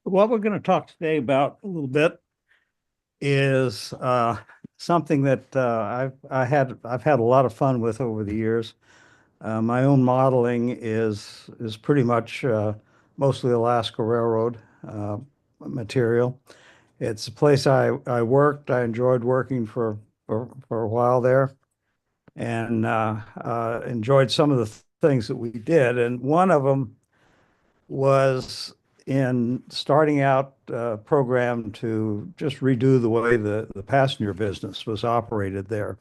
What we're going to talk today about a little bit is something that I've had a lot of fun with over the years. My own modeling is pretty much mostly Alaska Railroad material. It's a place I worked. I enjoyed working for a while there, and enjoyed some of the things that we did. And one of them was in starting out a program to just redo the way the passenger business was operated there.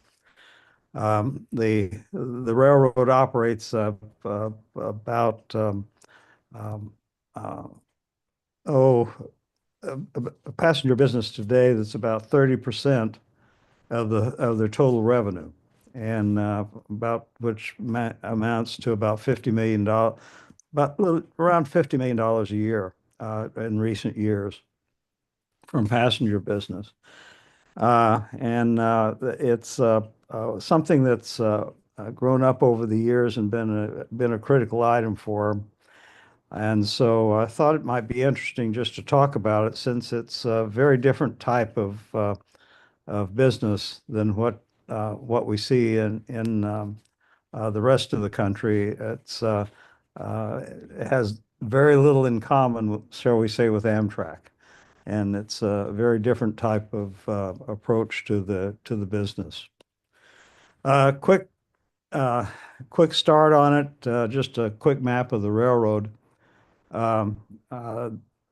The railroad operates about um, uh, oh a passenger business today that's about 30% of their total revenue, and about which amounts to about $50 million, around $50 million a year in recent years from passenger business. And it's something that's grown up over the years and been a critical item for them. And so I thought it might be interesting just to talk about it, since it's a very different type of business than what we see in the rest of the country. It has very little in common, shall we say, with Amtrak, and it's a very different type of approach to the business. Uh, quick uh, quick start on it. Just a quick map of the railroad. Um, uh,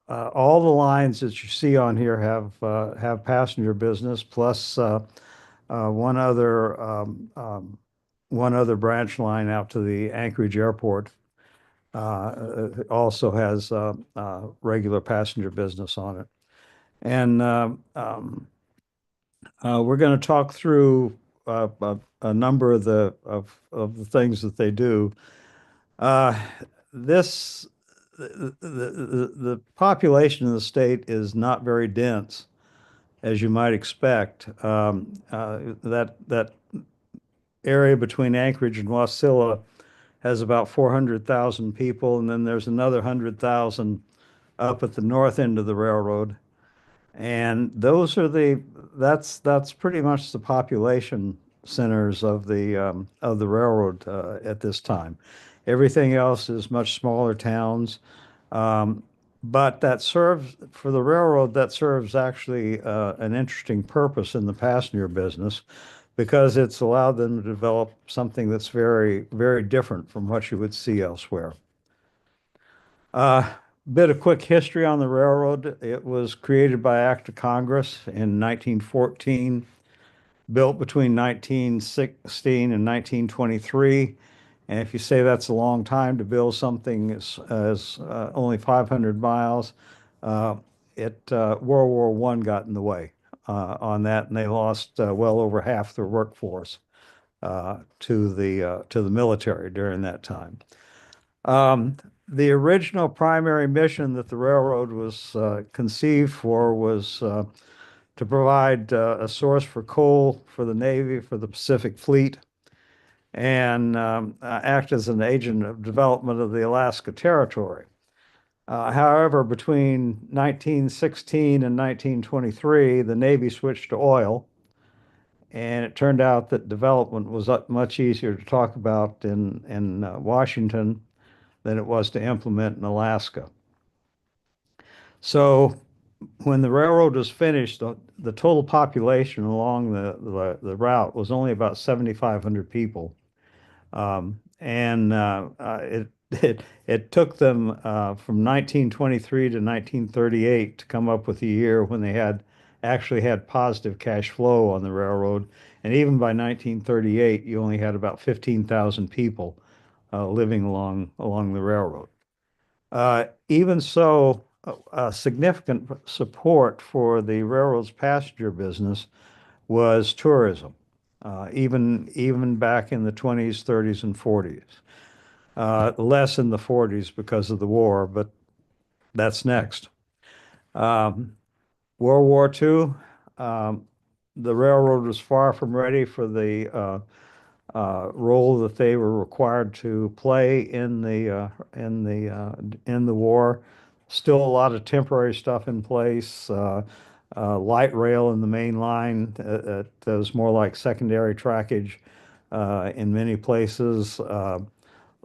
all the lines that you see on here have passenger business, plus uh, one other um, um, one other branch line out to the Anchorage Airport. Also has regular passenger business on it. And we're going to talk through a number of the things that they do. Uh, this the population of the state is not very dense, as you might expect. That area between Anchorage and Wasilla has about 400,000 people, and then there's another 100,000 up at the north end of the railroad. And that's pretty much the population centers of the railroad at this time. Everything else is much smaller towns. Um, but that serves for the railroad, that serves actually an interesting purpose in the passenger business, because it's allowed them to develop something that's very, very different from what you would see elsewhere. Uh, Bit of quick history on the railroad. It was created by Act of Congress in 1914, built between 1916 and 1923. And if you say that's a long time to build something as only 500 miles, uh, World War One got in the way on that, and they lost well over half their workforce to the military during that time. Um, the original primary mission that the railroad was conceived for was to provide a source for coal for the Navy, for the Pacific Fleet, and act as an agent of development of the Alaska Territory. However, between 1916 and 1923, the Navy switched to oil, and it turned out that development was much easier to talk about in Washington than it was to implement in Alaska. So when the railroad was finished, the total population along the route was only about 7,500 people. And it took them from 1923 to 1938 to come up with a year when they had actually had positive cash flow on the railroad. And even by 1938, you only had about 15,000 people living along the railroad. Even so, significant support for the railroad's passenger business was tourism, even back in the 20s, 30s, and 40s. Less in the 40s because of the war, but that's next. Um, World War II, um, the railroad was far from ready for the role that they were required to play in the war. Still a lot of temporary stuff in place. Light rail in the main line that was more like secondary trackage in many places.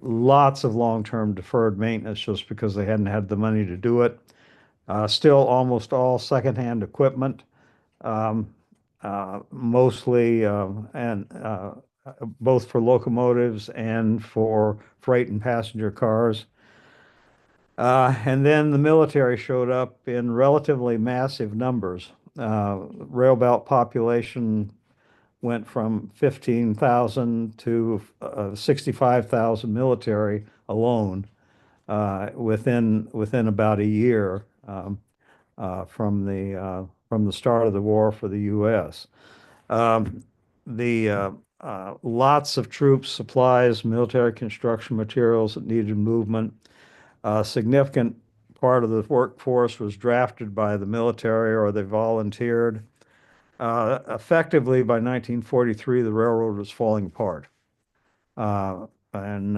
Lots of long-term deferred maintenance just because they hadn't had the money to do it. Still almost all secondhand equipment, um, mostly and both for locomotives and for freight and passenger cars. And then the military showed up in relatively massive numbers. Rail belt population went from 15,000 to 65,000 military alone within about a year from the start of the war for the U.S. Um, the Lots of troops, supplies, military construction materials that needed movement. A significant part of the workforce was drafted by the military or they volunteered. Effectively, by 1943, the railroad was falling apart. And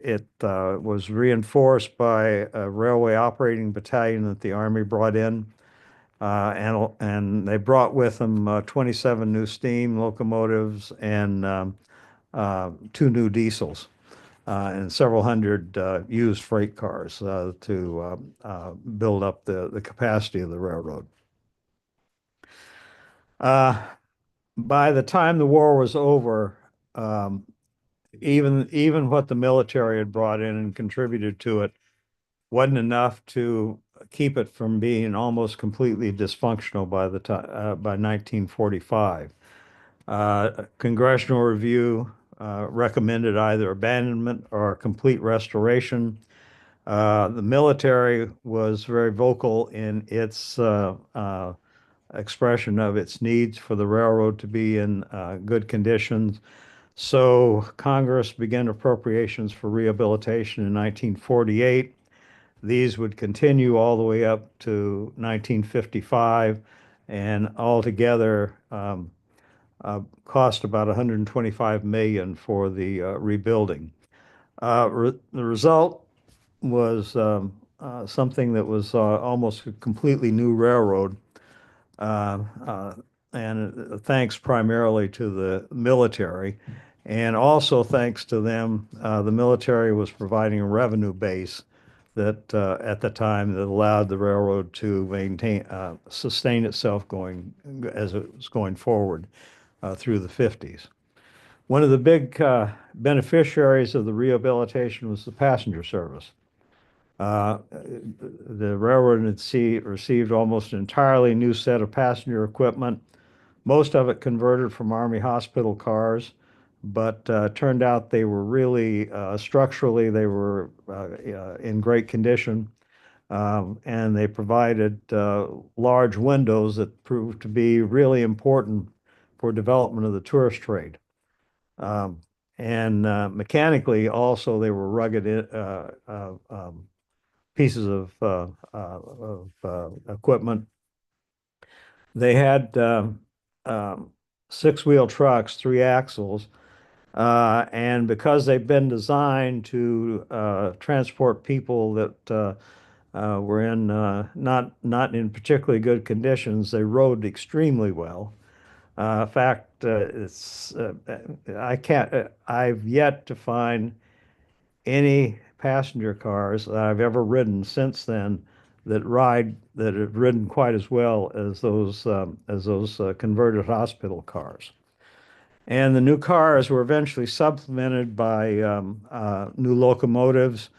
it was reinforced by a railway operating battalion that the Army brought in. And they brought with them 27 new steam locomotives and two new diesels and several hundred used freight cars to build up the capacity of the railroad. Uh, by the time the war was over, um, even what the military had brought in and contributed to it wasn't enough to keep it from being almost completely dysfunctional by the time by 1945. Congressional review recommended either abandonment or complete restoration. The military was very vocal in its expression of its needs for the railroad to be in good conditions. So Congress began appropriations for rehabilitation in 1948. These would continue all the way up to 1955 and altogether cost about 125 million for the rebuilding. The result was something that was almost a completely new railroad. Uh, uh, and thanks primarily to the military. And also thanks to them, the military was providing a revenue base that at the time that allowed the railroad to sustain itself going as it was going forward through the 50s. One of the big beneficiaries of the rehabilitation was the passenger service. The railroad had received almost an entirely new set of passenger equipment, most of it converted from Army hospital cars, but turned out they were really structurally, they were in great condition. And they provided large windows that proved to be really important for development of the tourist trade. Um, and mechanically, also, they were rugged pieces of equipment. They had six-wheel trucks, three axles, and because they've been designed to transport people that were in not in particularly good conditions, they rode extremely well. In fact, I've yet to find any passenger cars that I've ever ridden since then that have ridden quite as well as those converted hospital cars. And the new cars were eventually supplemented by new locomotives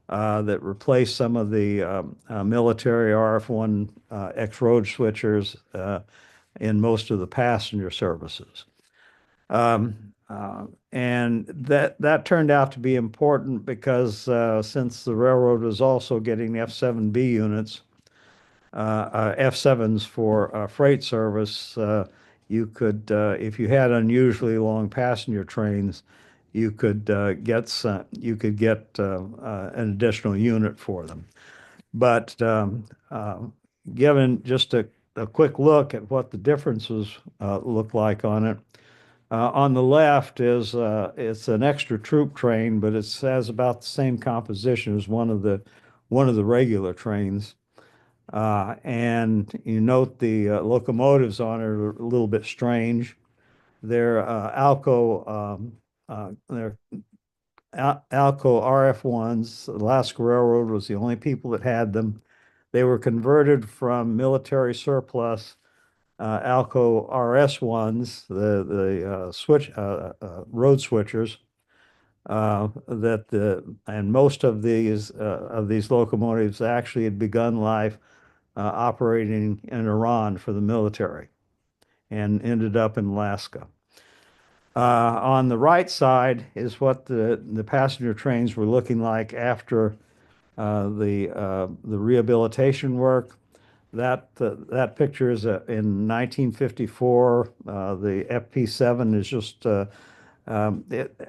that replaced some of the military RF-1 X-road switchers in most of the passenger services. And that turned out to be important because since the railroad was also getting F-7B units, F-7s for freight service, you could, if you had unusually long passenger trains, you could get an additional unit for them. But given just a quick look at what the differences look like on the left is it's an extra troop train, but it has about the same composition as one of the regular trains. And you note the locomotives on it are a little bit strange. They're they're Alco RF1s. Alaska Railroad was the only people that had them. They were converted from military surplus Alco RS1s, the switch road switchers. And most of these locomotives actually had begun life operating in Iran for the military and ended up in Alaska. On the right side is what the passenger trains were looking like after the rehabilitation work. That picture is in 1954. The FP7 is just it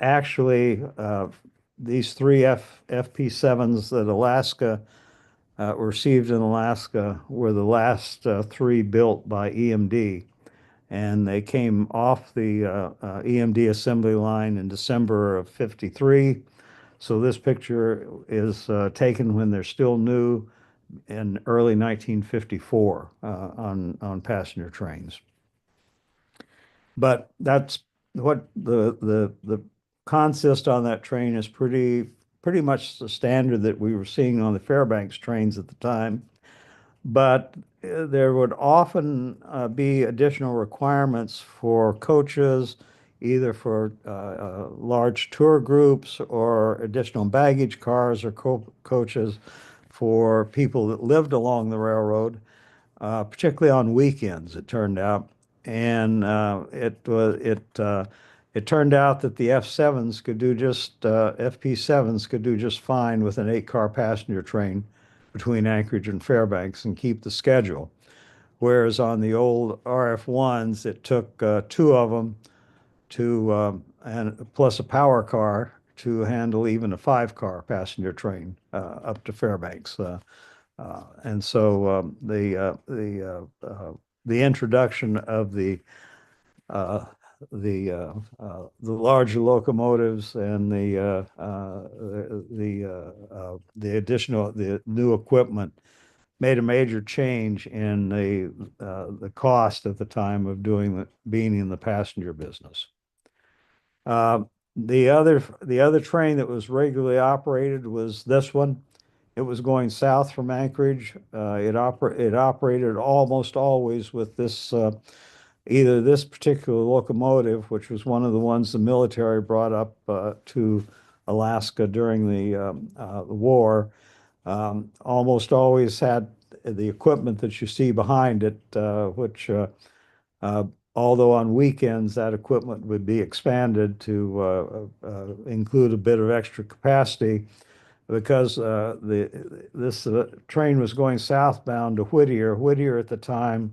actually these three FP7s that Alaska received in Alaska were the last three built by EMD, and they came off the EMD assembly line in December of '53. So this picture is taken when they're still new in early 1954 on passenger trains. But that's what the consist on that train is pretty much the standard that we were seeing on the Fairbanks trains at the time. But there would often be additional requirements for coaches, either for large tour groups or additional baggage cars or coaches for people that lived along the railroad, particularly on weekends, it turned out. And it turned out that the F7s could do just FP7s could do just fine with an 8-car passenger train between Anchorage and Fairbanks and keep the schedule. Whereas on the old RF1s, it took two of them and plus a power car to handle even a 5-car passenger train up to Fairbanks. And so the introduction of uh, the larger locomotives and the new equipment made a major change in the cost at the time of being in the passenger business. Uh, the other train that was regularly operated was this one. It was going south from Anchorage. It operated almost always with this either this particular locomotive, which was one of the ones the military brought up to Alaska during the war. Almost always had the equipment that you see behind it, which uh, although on weekends that equipment would be expanded to include a bit of extra capacity because this train was going southbound to Whittier. Whittier at the time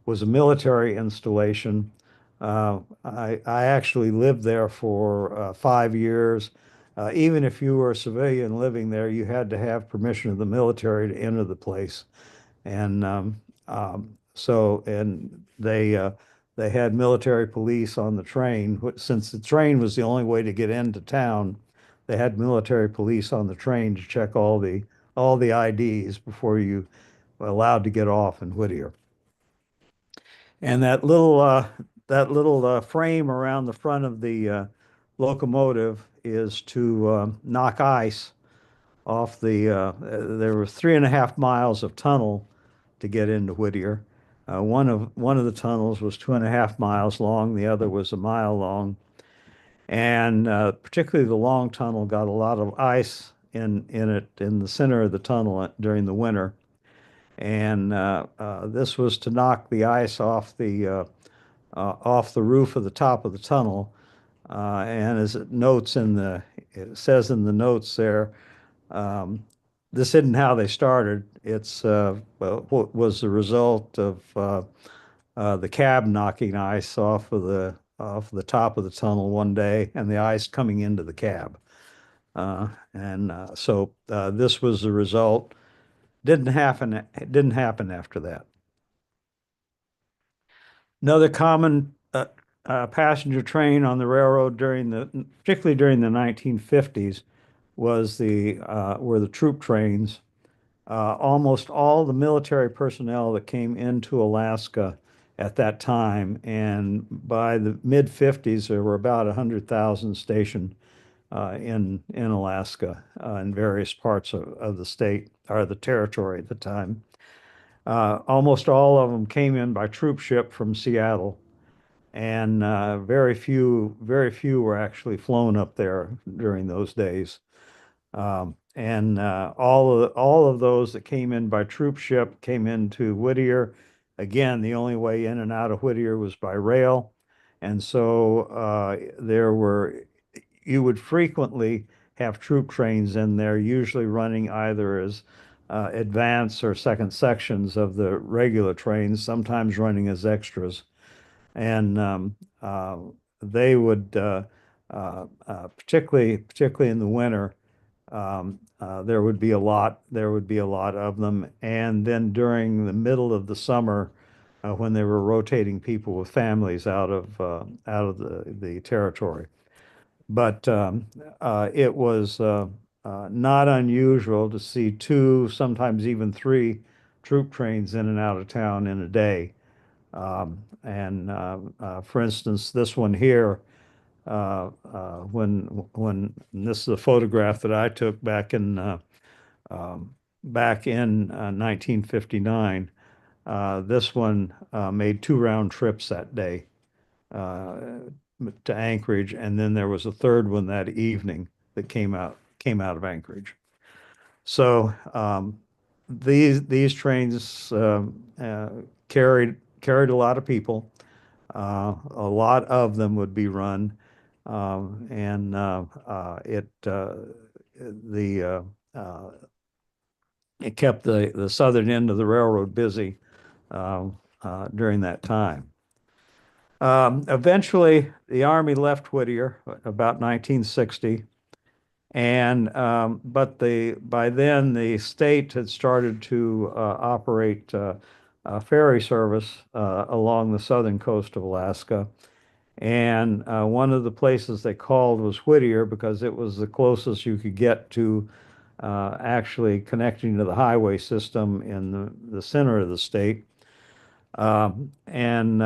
was a military installation. I actually lived there for 5 years. Even if you were a civilian living there, you had to have permission of the military to enter the place. And and they had military police on the train. Since the train was the only way to get into town, they had military police on the train to check all the IDs before you were allowed to get off in Whittier. And that little frame around the front of the locomotive is to knock ice off there were 3.5 miles of tunnel to get into Whittier. One of the tunnels was 2.5 miles long, the other was a mile long, and particularly the long tunnel got a lot of ice in it in the center of the tunnel during the winter, and this was to knock the ice off the roof of the top of the tunnel. And it says in the notes there, um, this isn't how they started. It's what was the result of the cab knocking ice off the top of the tunnel one day, and the ice coming into the cab. So this was the result. Didn't happen. It didn't happen after that. Another common passenger train on the railroad particularly during the 1950s, were the troop trains. almost all the military personnel that came into Alaska at that time, and by the mid 50s, there were about 100,000 stationed in Alaska in various parts of the state or the territory at the time. Almost all of them came in by troop ship from Seattle, and very few were actually flown up there during those days. And all of those that came in by troop ship came into Whittier. Again, the only way in and out of Whittier was by rail, and so you would frequently have troop trains in there, usually running either as advance or second sections of the regular trains, sometimes running as extras. And they would, particularly in the winter, there would be a lot of them. And then during the middle of the summer, when they were rotating people with families out of the territory. But it was not unusual to see two, sometimes even three troop trains in and out of town in a day. For instance, this one here, when this is a photograph that I took back in 1959. This one made two round trips that day uh, to Anchorage, and then there was a third one that evening that came out of Anchorage. So these trains carried a lot of people. A lot of them would be run, and the it kept the southern end of the railroad busy during that time. Eventually, the Army left Whittier about 1960, and by then the state had started to operate ferry service along the southern coast of Alaska. And one of the places they called was Whittier because it was the closest you could get to actually connecting to the highway system in the center of the state. And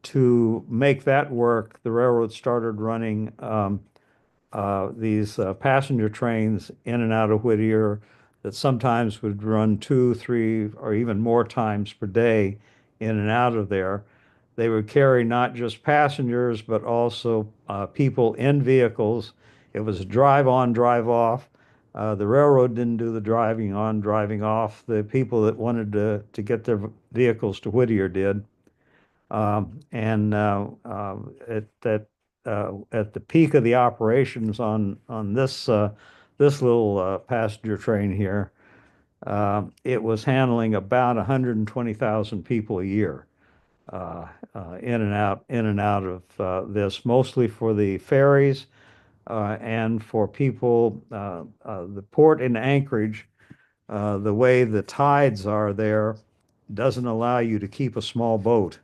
to make that work, the railroad started running these passenger trains in and out of Whittier that sometimes would run two, three, or even more times per day in and out of there. They would carry not just passengers, but also people in vehicles. It was a drive on, drive off. The railroad didn't do the driving on, driving off. The people that wanted to get their vehicles to Whittier did. And at the peak of the operations on this little passenger train here, it was handling about 120,000 people a year in and out of this, mostly for the ferries and for people. The port in Anchorage, the way the tides are there, doesn't allow you to keep a small boat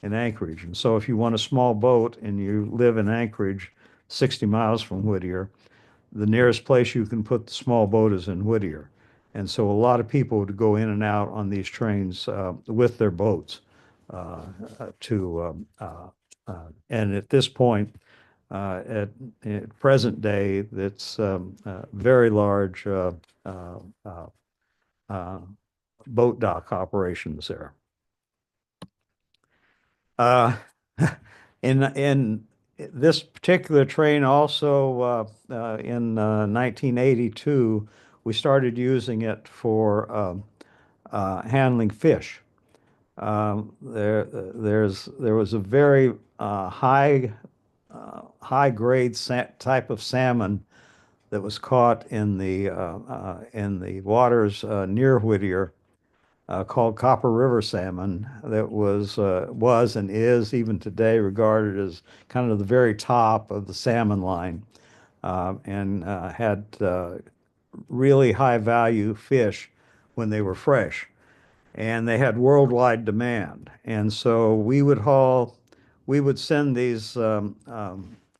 in Anchorage. And so if you want a small boat and you live in Anchorage, 60 miles from Whittier, the nearest place you can put the small boat is in Whittier. And so a lot of people would go in and out on these trains with their boats and at this point, at present day, it's very large uh, boat dock operations there. Uh, in this particular train also in 1982, we started using it for handling fish. There was a very high grade type of salmon that was caught in the waters near Whittier called Copper River salmon that was and is even today regarded as kind of the very top of the salmon line and had really high value fish when they were fresh. And they had worldwide demand. And so we would send these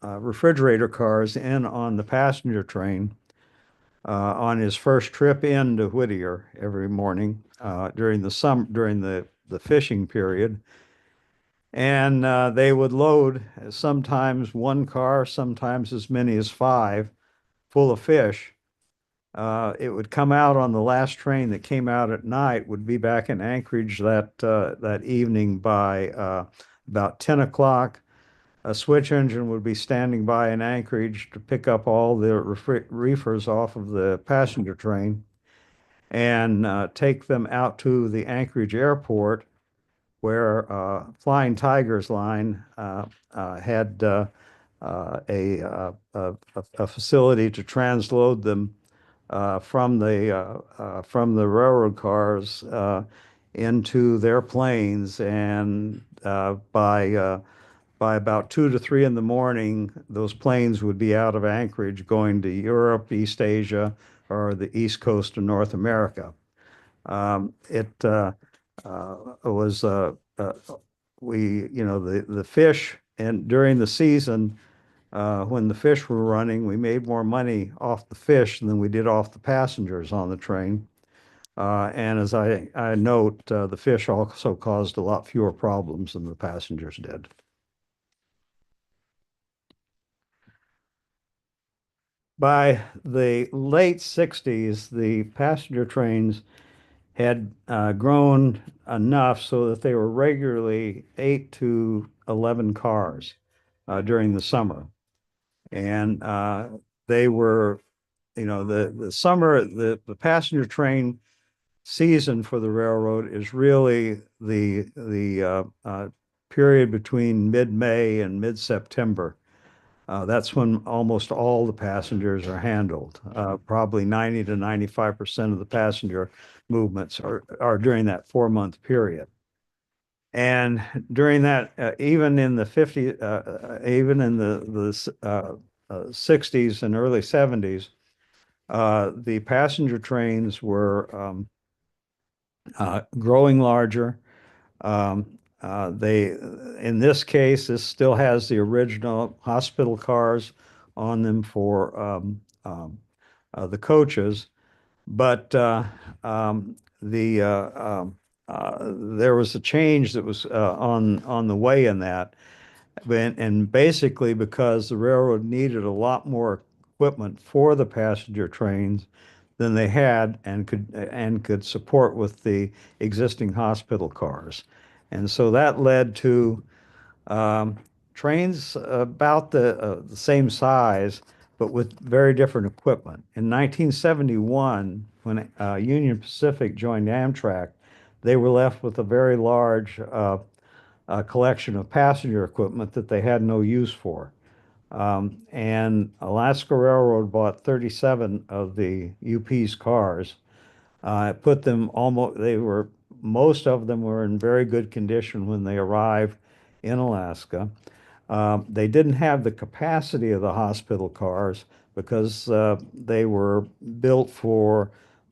refrigerator cars in on the passenger train on his first trip into Whittier every morning during the fishing period. And they would load sometimes one car, sometimes as many as five, full of fish. It would come out on the last train that came out at night, would be back in Anchorage that evening by about 10 o'clock. A switch engine would be standing by in Anchorage to pick up all the reefers off of the passenger train and take them out to the Anchorage airport, where Flying Tigers Line had a facility to transload them from the railroad cars into their planes, and by about 2 to 3 in the morning, those planes would be out of Anchorage going to Europe, East Asia, or the East Coast of North America. It was the fish, and during the season, when the fish were running, we made more money off the fish than we did off the passengers on the train. And as I note, the fish also caused a lot fewer problems than the passengers did. By the late 60s, the passenger trains had grown enough so that they were regularly 8 to 11 cars during the summer. And they were, the summer, the passenger train season for the railroad is really the period between mid-May and mid-September. That's when almost all the passengers are handled. Probably 90 to 95% of the passenger movements are during that 4 month period. And during that, even in the 50, even in the 60s and early 70s, the passenger trains were growing larger. In this case, this still has the original hospital cars on them for the coaches, but there was a change that was on the way in that, and basically because the railroad needed a lot more equipment for the passenger trains than they had and could support with the existing hospital cars. And so that led to um, trains about the same size, but with very different equipment. In 1971, when Union Pacific joined Amtrak, they were left with a very large collection of passenger equipment that they had no use for. And Alaska Railroad bought 37 of the UP's cars. Put them almost, most of them were in very good condition when they arrived in Alaska. They didn't have the capacity of the hospital cars because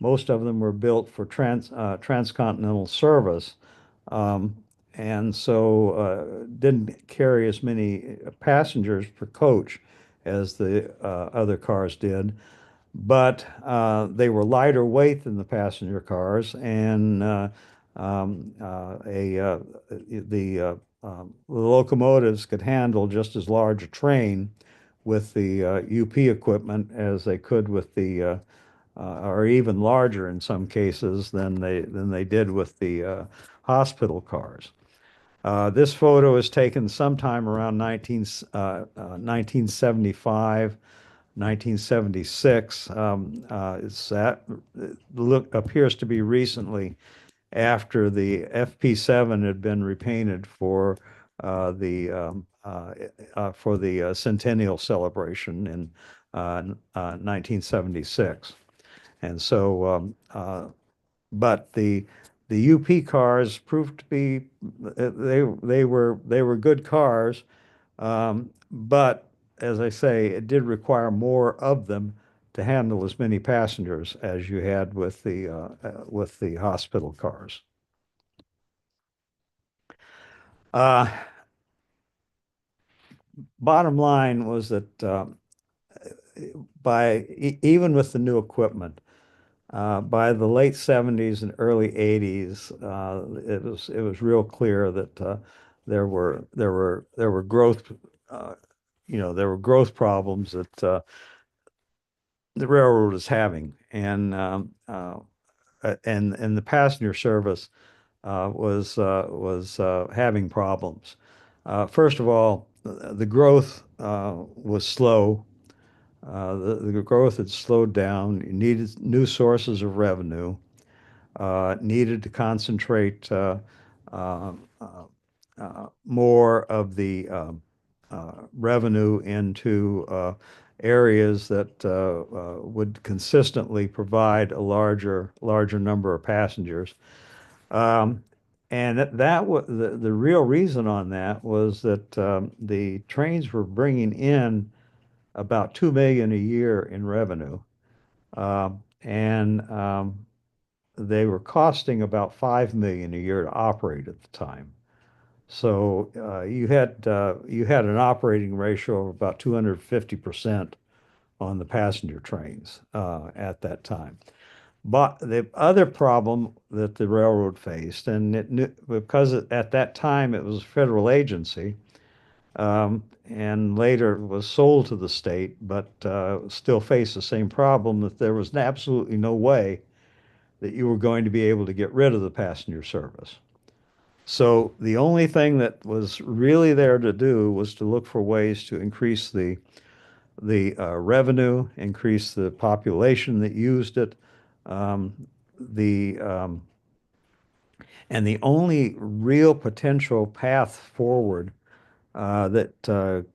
most of them were built for transcontinental service. Um, and so didn't carry as many passengers per coach as the other cars did, but they were lighter weight than the passenger cars, and the locomotives could handle just as large a train with the UP equipment as they could with or even larger in some cases than they did with the hospital cars. This photo is taken sometime around 1975, 1976. Appears to be recently after the FP7 had been repainted for the centennial celebration in 1976. And so, but the UP cars proved to be they were good cars, but as I say, it did require more of them to handle as many passengers as you had with the hospital cars. Uh, Bottom line was that even with the new equipment, by the late 70s and early 80s, it was real clear that there were growth, uh, there were growth problems that the railroad was having, and the passenger service was having problems. First of all, the growth was slow. The growth had slowed down. You needed new sources of revenue. Needed to concentrate uh, uh, more of the revenue into areas that would consistently provide a larger number of passengers. Um, and that was the real reason on that was that the trains were bringing in about 2 million a year in revenue, and they were costing about 5 million a year to operate at the time. So you had an operating ratio of about 250% on the passenger trains at that time. But the other problem that the railroad faced, and because at that time it was a federal agency, and later was sold to the state, but still faced the same problem that there was absolutely no way that you were going to be able to get rid of the passenger service. So the only thing that was really there to do was to look for ways to increase the revenue, increase the population that used it. Um, the and the only real potential path forward that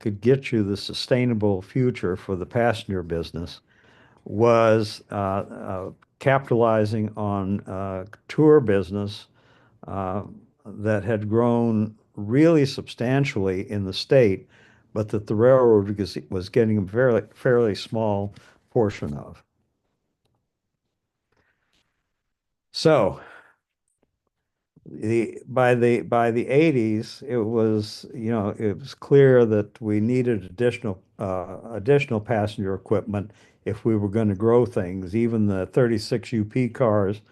could get you the sustainable future for the passenger business was capitalizing on tour business uh, that had grown really substantially in the state, but that the railroad was getting a fairly small portion of. So by the 80s, it was clear that we needed additional passenger equipment if we were going to grow things. Even the 36 UP cars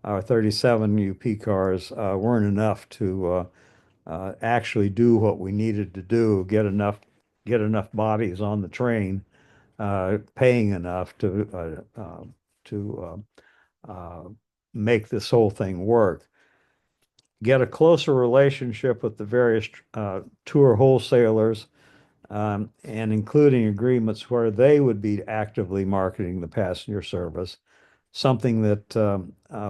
or 37 UP cars weren't enough to actually do what we needed to do, get enough bodies on the train, paying enough to make this whole thing work. Get a closer relationship with the various tour wholesalers, and including agreements where they would be actively marketing the passenger service, something that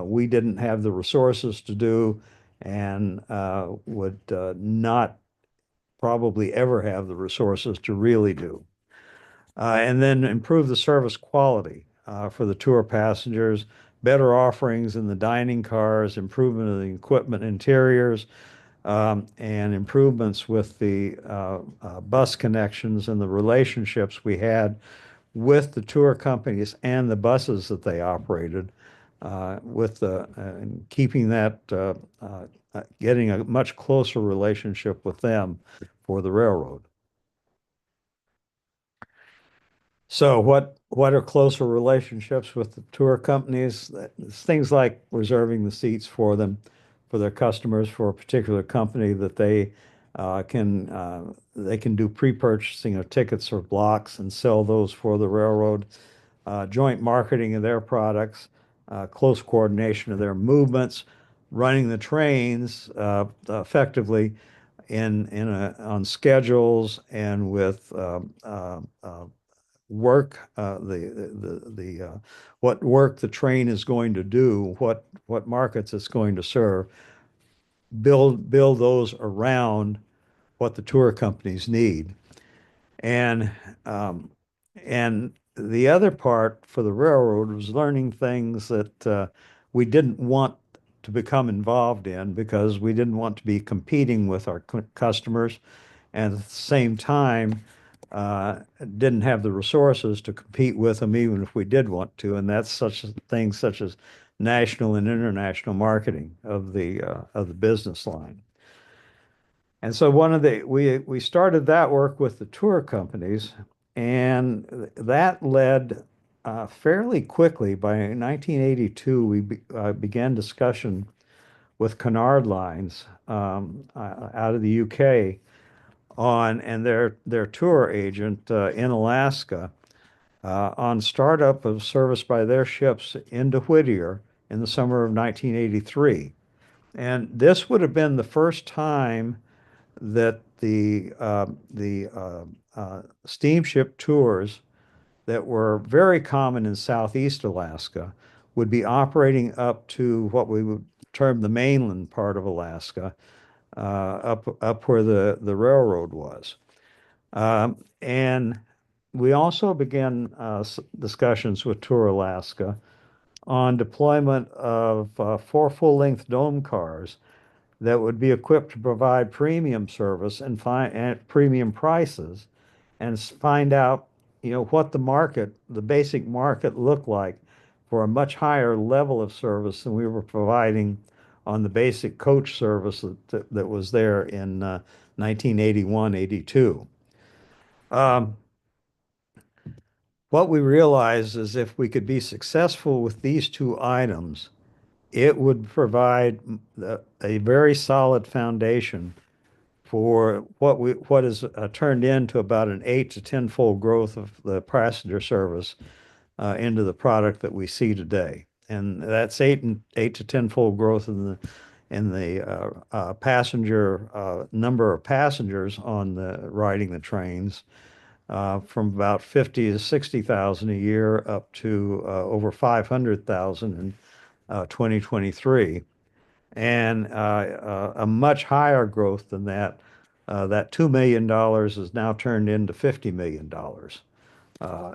we didn't have the resources to do and would not probably ever have the resources to really do. And then improve the service quality for the tour passengers, better offerings in the dining cars, improvement of the equipment interiors, and improvements with the bus connections and the relationships we had with the tour companies and the buses that they operated, and keeping that, getting a much closer relationship with them for the railroad. So what are closer relationships with the tour companies? It's things like reserving the seats for them, for their customers, for a particular company that they can do pre-purchasing of tickets or blocks and sell those for the railroad. Joint marketing of their products, close coordination of their movements, running the trains effectively on schedules and with work, what work the train is going to do, what markets it's going to serve, build those around what the tour companies need. And um, and the other part for the railroad was learning things that we didn't want to become involved in because we didn't want to be competing with our customers, and at the same time didn't have the resources to compete with them even if we did want to. And that's such things such as national and international marketing of the business line. And so we started that work with the tour companies, And that led fairly quickly. By 1982, we began discussion with Cunard Lines out of the UK and their tour agent in Alaska on startup of service by their ships into Whittier in the summer of 1983. And this would have been the first time that the steamship tours that were very common in Southeast Alaska would be operating up to what we would term the mainland part of Alaska, up where the railroad was. And we also began discussions with Tour Alaska on deployment of four full-length dome cars that would be equipped to provide premium service and find at premium prices and find out, what the basic market looked like for a much higher level of service than we were providing on the basic coach service that was there in 1981, 82. Um, what we realized is if we could be successful with these two items, it would provide a very solid foundation for what is turned into about an 8 to 10-fold growth of the passenger service into the product that we see today. And that's 8 to 10-fold growth in the passenger number of passengers on the riding the trains from about 50 to 60,000 a year up to over 500,000 in 2023, and a much higher growth than that. That $2 million is now turned into $50 million.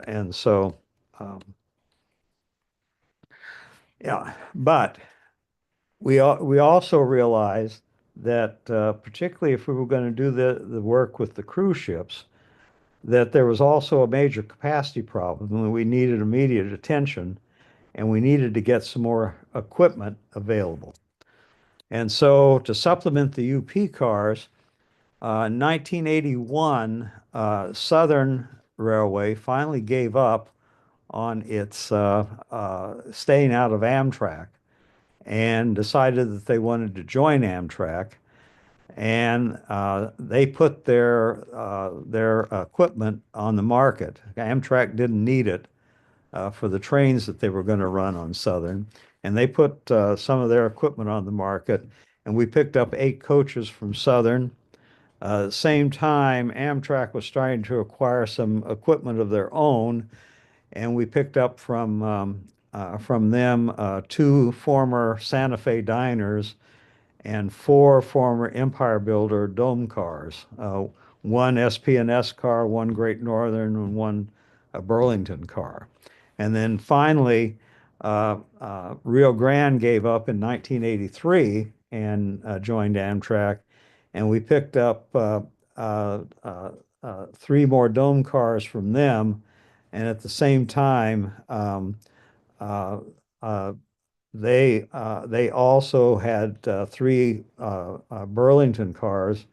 And so, um, yeah, but we also realized that particularly if we were going to do the work with the cruise ships, that there was also a major capacity problem and we needed immediate attention and we needed to get some more equipment available. And so to supplement the UP cars, 1981, Southern Railway finally gave up on its staying out of Amtrak and decided that they wanted to join Amtrak. And they put their equipment on the market. Amtrak didn't need it for the trains that they were going to run on Southern, and they put some of their equipment on the market. And we picked up 8 coaches from Southern. Same time, Amtrak was starting to acquire some equipment of their own, and we picked up from them 2 former Santa Fe diners and 4 former Empire Builder dome cars, one SP&S car, one Great Northern, and one Burlington car. And then finally, Rio Grande gave up in 1983 and joined Amtrak, and we picked up 3 more dome cars from them. And at the same time, uh, uh, they also had 3 Burlington cars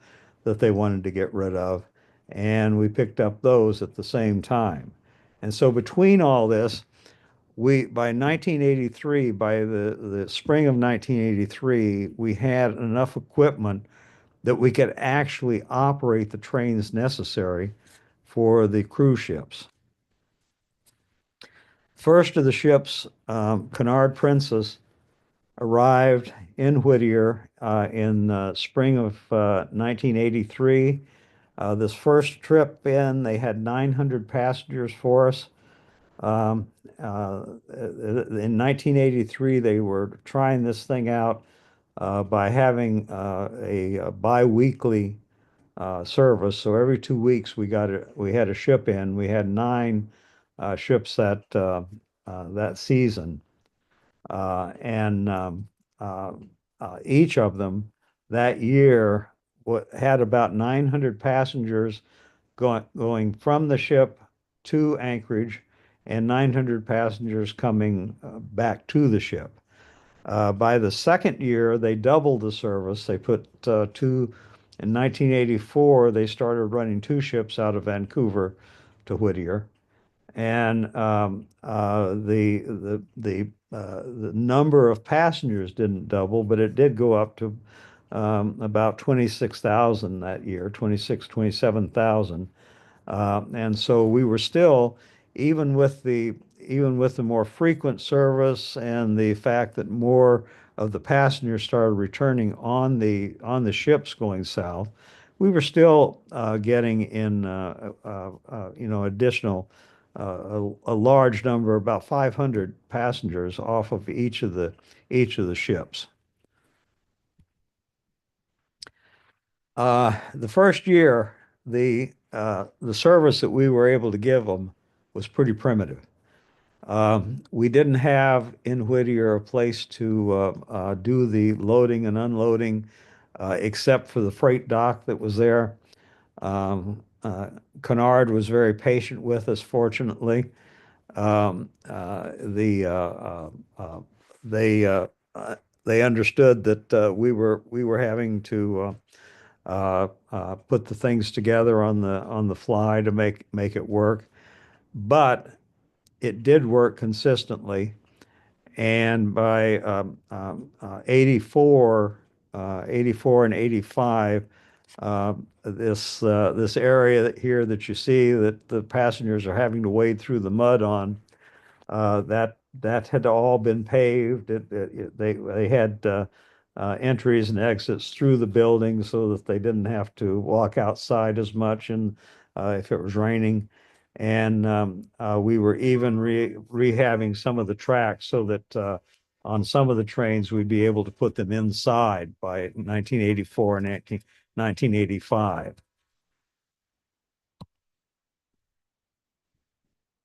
that they wanted to get rid of, and we picked up those at the same time. And so between all this, we by 1983, by the spring of 1983, we had enough equipment that we could actually operate the trains necessary for the cruise ships. First of the ships, Cunard Princess, arrived in Whittier in spring of 1983. This first trip in, they had 900 passengers for us. In 1983, they were trying this thing out by having a biweekly service. So every 2 weeks, we had a ship in. We had 9 ships that season. And each of them that year had about 900 passengers going from the ship to Anchorage and 900 passengers coming back to the ship. By the second year, they doubled the service. They put in 1984, they started running 2 ships out of Vancouver to Whittier, and the number of passengers didn't double, but it did go up to about 26,000 that year, 26, 27,000. And so we were still, even with the even with the more frequent service and the fact that more of the passengers started returning on the ships going south, we were still getting in additional a large number, about 500 passengers off of each of the ships. The first year, the service that we were able to give them was pretty primitive. We didn't have in Whittier a place to do the loading and unloading, except for the freight dock that was there. Kennard was very patient with us, fortunately. The they understood that we were having to put the things together on the fly to make it work, but it did work consistently. And by 84, 84 and 85, this area here that you see that the passengers are having to wade through the mud on, that had all been paved. They had entries and exits through the building so that they didn't have to walk outside as much and if it was raining. And we were even rehabbing some of the tracks so that on some of the trains we'd be able to put them inside by 1984 and 1985.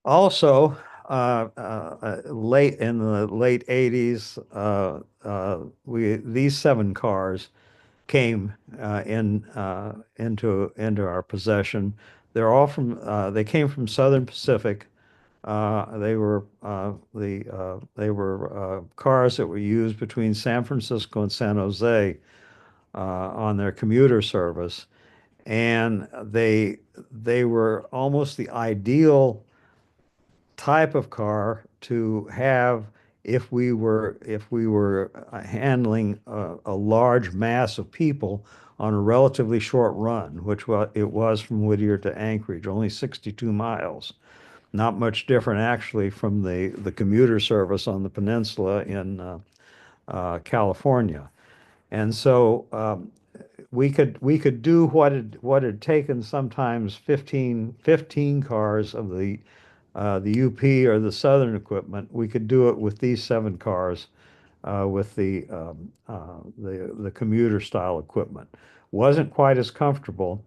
Also, late in the late 80s, we these seven cars came into our possession. They came from Southern Pacific. They were cars that were used between San Francisco and San Jose on their commuter service, and they were almost the ideal type of car to have if we were handling a large mass of people on a relatively short run, which it was from Whittier to Anchorage, only 62 miles. Not much different actually from the commuter service on the peninsula in California. And so we could do what had taken sometimes 15 cars of the UP or the Southern equipment. We could do it with these seven cars with the commuter style equipment. Wasn't quite as comfortable,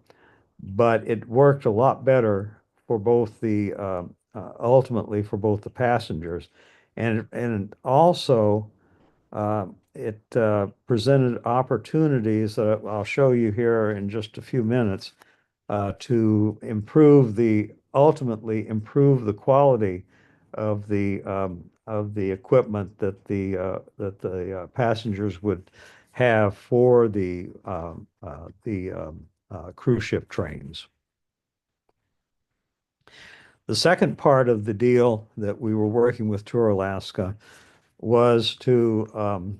but it worked a lot better for both the ultimately for both the passengers, and also it presented opportunities that I'll show you here in just a few minutes to ultimately improve the quality of the equipment that the passengers would have for the cruise ship trains. The second part of the deal that we were working with Tour Alaska was to um,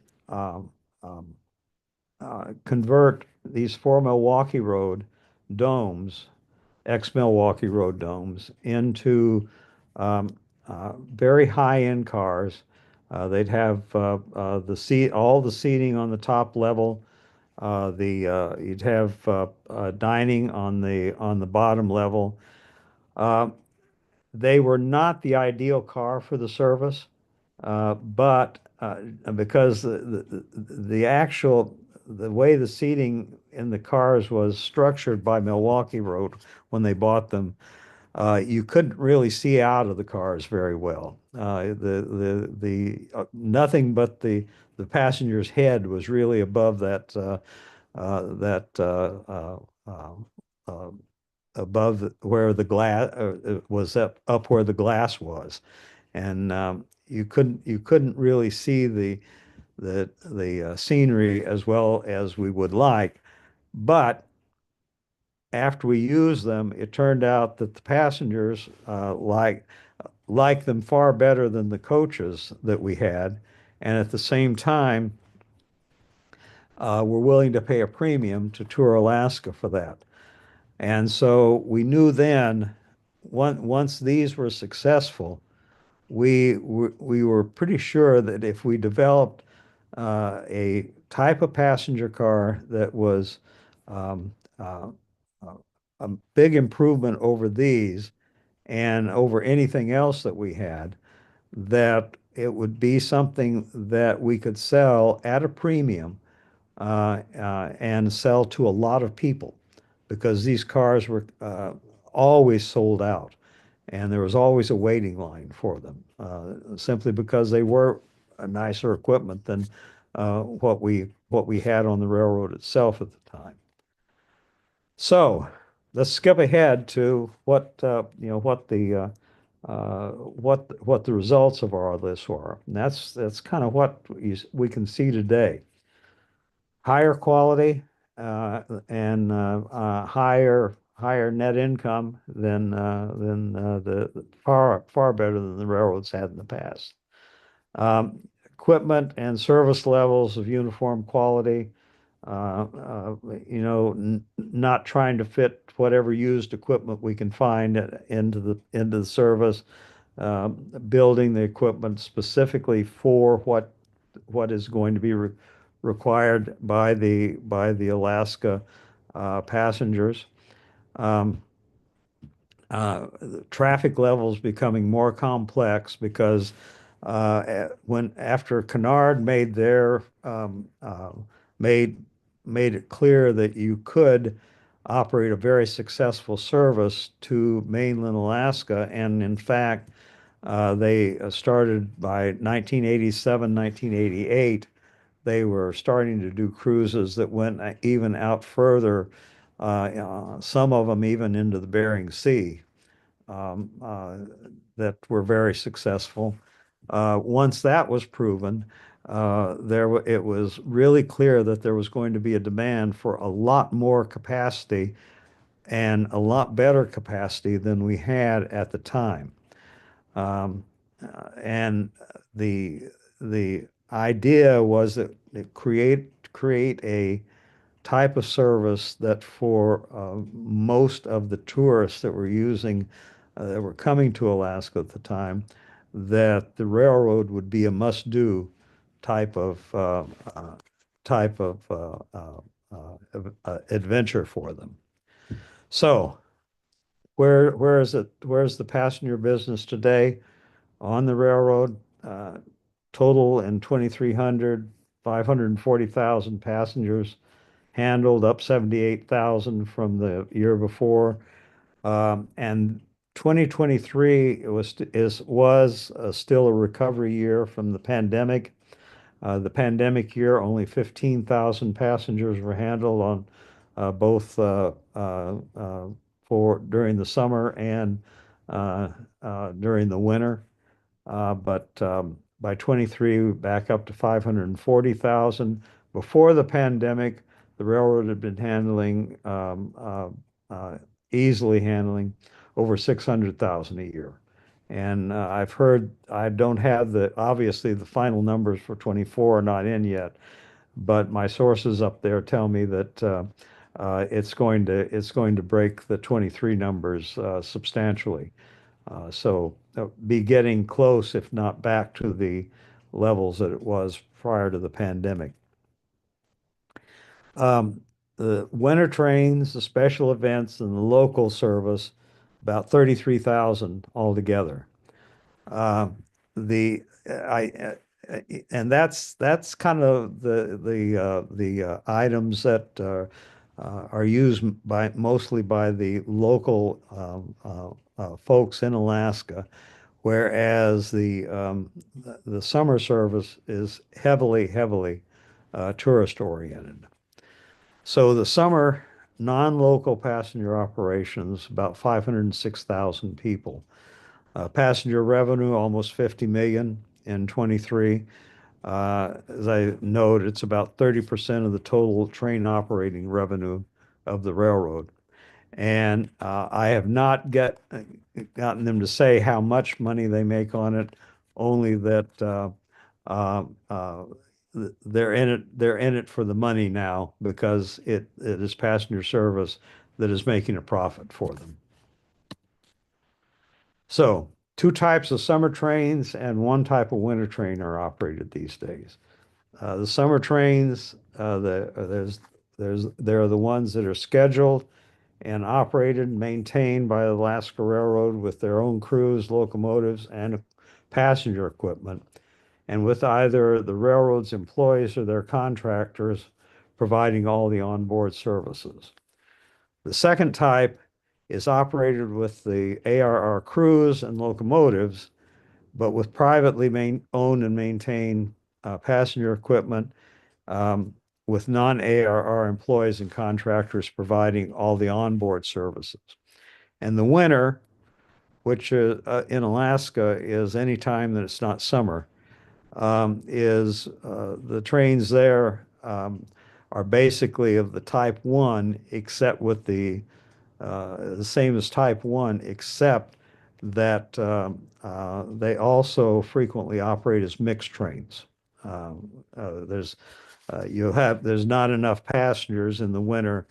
convert these four Milwaukee Road domes, ex-Milwaukee Road domes, into very high-end cars. They'd have all the seating on the top level. You'd have dining on the bottom level. Uh, they were not the ideal car for the service, but because the way the seating in the cars was structured by Milwaukee Road when they bought them, you couldn't really see out of the cars very well. Nothing but the passenger's head was really above that uh, above where the glass was up where the glass was, and you couldn't really see the scenery as well as we would like, but after we used them, it turned out that the passengers liked them far better than the coaches that we had, and at the same time, were willing to pay a premium to tour Alaska for that. And so we knew then, once these were successful, we were pretty sure that if we developed a type of passenger car that was um, uh, uh, a big improvement over these and over anything else that we had, that it would be something that we could sell at a premium and sell to a lot of people because these cars were always sold out and there was always a waiting line for them simply because they were a nicer equipment than what we had on the railroad itself at the time. So let's skip ahead to what the results of all this were. And that's kind of what we can see today. Higher quality and higher net income than the far better than the railroads had in the past. Equipment and service levels of uniform quality. Uh, uh, not trying to fit whatever used equipment we can find into the service. Building the equipment specifically for what is going to be required by the Alaska passengers. Um, the traffic levels becoming more complex because when after Kennard made made it clear that you could operate a very successful service to mainland Alaska, and in fact, they started by 1987, 1988. They were starting to do cruises that went even out further, some of them even into the Bering Sea, um, uh, that were very successful. Once that was proven, it was really clear that there was going to be a demand for a lot more capacity and a lot better capacity than we had at the time. Um, and the idea was that it create a type of service that for most of the tourists that were coming to Alaska at the time, that the railroad would be a must-do type of uh, uh, type of adventure for them. So where's the passenger business today on the railroad? Total in 2,300, 540,000 passengers handled, up 78,000 from the year before. And 2023 was still a recovery year from the pandemic. The pandemic year, only 15,000 passengers were handled on both for during the summer and during the winter. But by 23, we're back up to 540,000. Before the pandemic, the railroad had been uh, easily handling over 600,000 a year. And I've heard, I don't have obviously the final numbers for 24 are not in yet, but my sources up there tell me that it's going to break the 23 numbers substantially. So be getting close, if not back to the levels that it was prior to the pandemic. Um, the winter trains, the special events, and the local service, about 33,000 altogether. Um, the I and that's kind of the items that are used mostly by the local folks in Alaska, whereas the summer service is heavily tourist oriented. So the summer non-local passenger operations, about 506,000 people. Passenger revenue, almost 50 million in 23. As I noted, it's about 30% of the total train operating revenue of the railroad. And I have not gotten them to say how much money they make on it, only that uh, uh, they're in it for the money now because it is passenger service that is making a profit for them. So, two types of summer trains and one type of winter train are operated these days. The summer trains, there are the ones that are scheduled and operated and maintained by the Alaska Railroad with their own crews, locomotives, and passenger equipment, and with either the railroad's employees or their contractors providing all the onboard services. The second type is operated with the ARR crews and locomotives, but with privately owned and maintained passenger equipment, with non-ARR employees and contractors providing all the onboard services. And the winter, which in Alaska is any time that it's not summer, is the trains there are basically of the type 1, except with the same as type 1, except that they also frequently operate as mixed trains. There's there's not enough passengers in the winter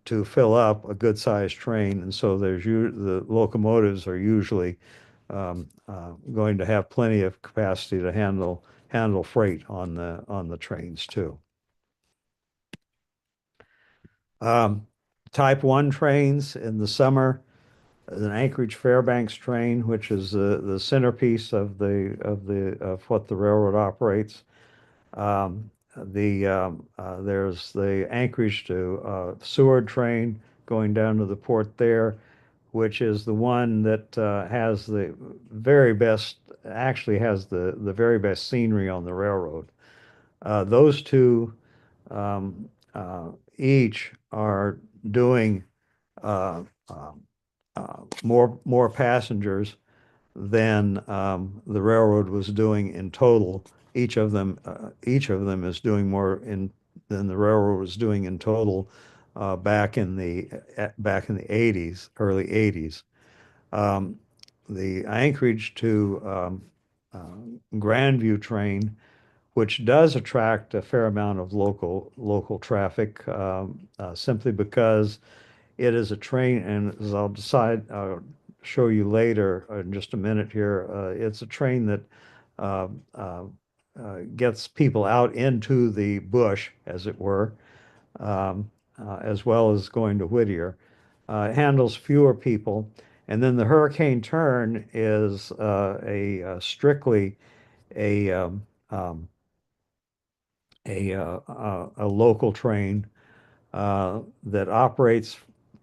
to fill up a good-sized train, and so the locomotives are usually going to have plenty of capacity to handle freight on the trains too. Um, Type 1 trains in the summer, an Anchorage Fairbanks train, which is the centerpiece of what the railroad operates. There's the Anchorage to Seward train going down to the port there, which is the one that has the very best, actually has the very best scenery on the railroad. Those two each are doing uh, um, more passengers than the railroad was doing in total. Each of them is doing more than the railroad was doing in total back in the 80s, early 80s. Um, the Anchorage to Grandview train, which does attract a fair amount of local traffic, simply because it is a train, and as show you later in just a minute here, it's a train that uh, uh, gets people out into the bush, as it were, as well as going to Whittier. It handles fewer people. And then the Hurricane Turn is strictly a um, a local train that operates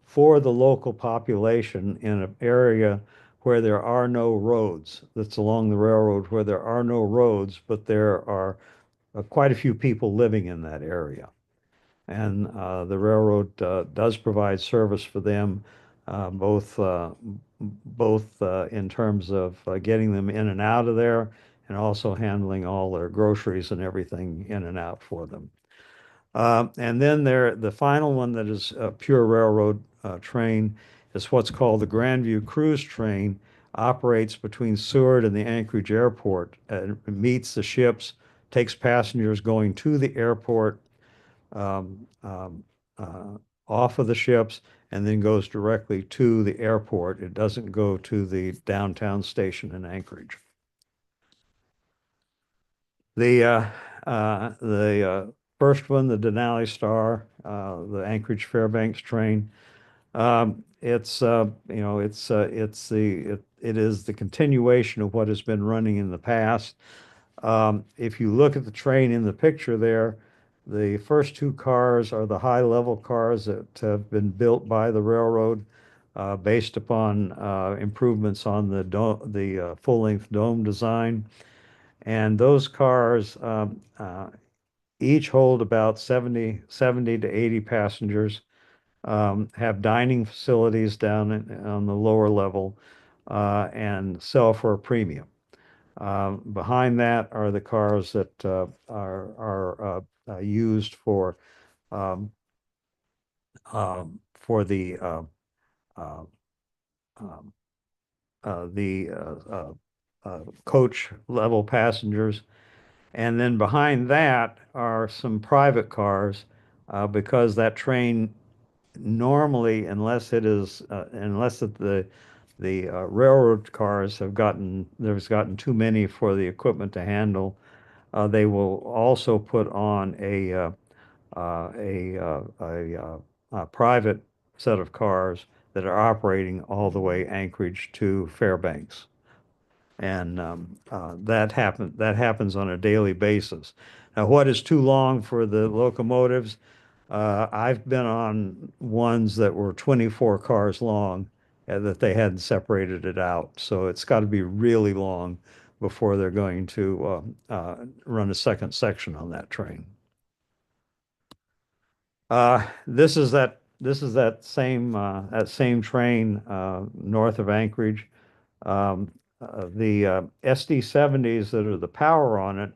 for the local population in an area where there are no roads. That's along the railroad where there are no roads, but there are quite a few people living in that area. And the railroad does provide service for them, both in terms of getting them in and out of there, and also handling all their groceries and everything in and out for them. And then the final one that is a pure railroad train is what's called the Grandview Cruise Train. Operates between Seward and the Anchorage Airport. It meets the ships, takes passengers going to the airport, um, um, uh, off of the ships, and then goes directly to the airport. It doesn't go to the downtown station in Anchorage. The first one, the Denali Star, the Anchorage Fairbanks train. It's it is the continuation of what has been running in the past. If you look at the train in the picture there, the first two cars are the high-level cars that have been built by the railroad based upon improvements on the full-length dome design. And those cars each hold about 70 to 80 passengers, have dining facilities on the lower level, and sell for a premium. Behind that are the cars that are used um, for the uh, um, the coach level passengers. And then behind that are some private cars because that train normally, unless the railroad cars have there's gotten too many for the equipment to handle, they will also put on a private set of cars that are operating all the way Anchorage to Fairbanks. And that happens on a daily basis. Now, what is too long for the locomotives? I've been on ones that were 24 cars long that they hadn't separated it out. So it's got to be really long before they're going to run a second section on that train. This is that same train north of Anchorage. The SD70s that are the power on it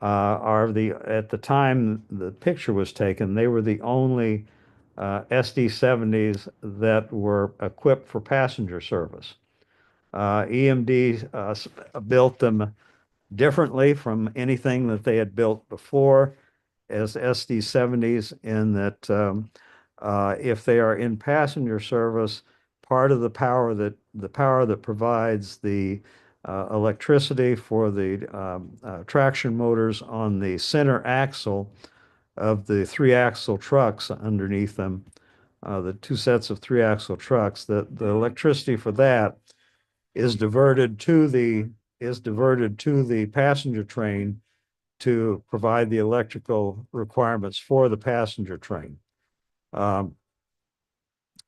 are the at the time the picture was taken, they were the only SD70s that were equipped for passenger service. EMD built them differently from anything that they had built before as SD70s in that if they are in passenger service, part of the power that provides the electricity for the traction motors on the center axle of the three-axle trucks underneath them, the two sets of three-axle trucks, the electricity for that is diverted to the passenger train to provide the electrical requirements for the passenger train. Um,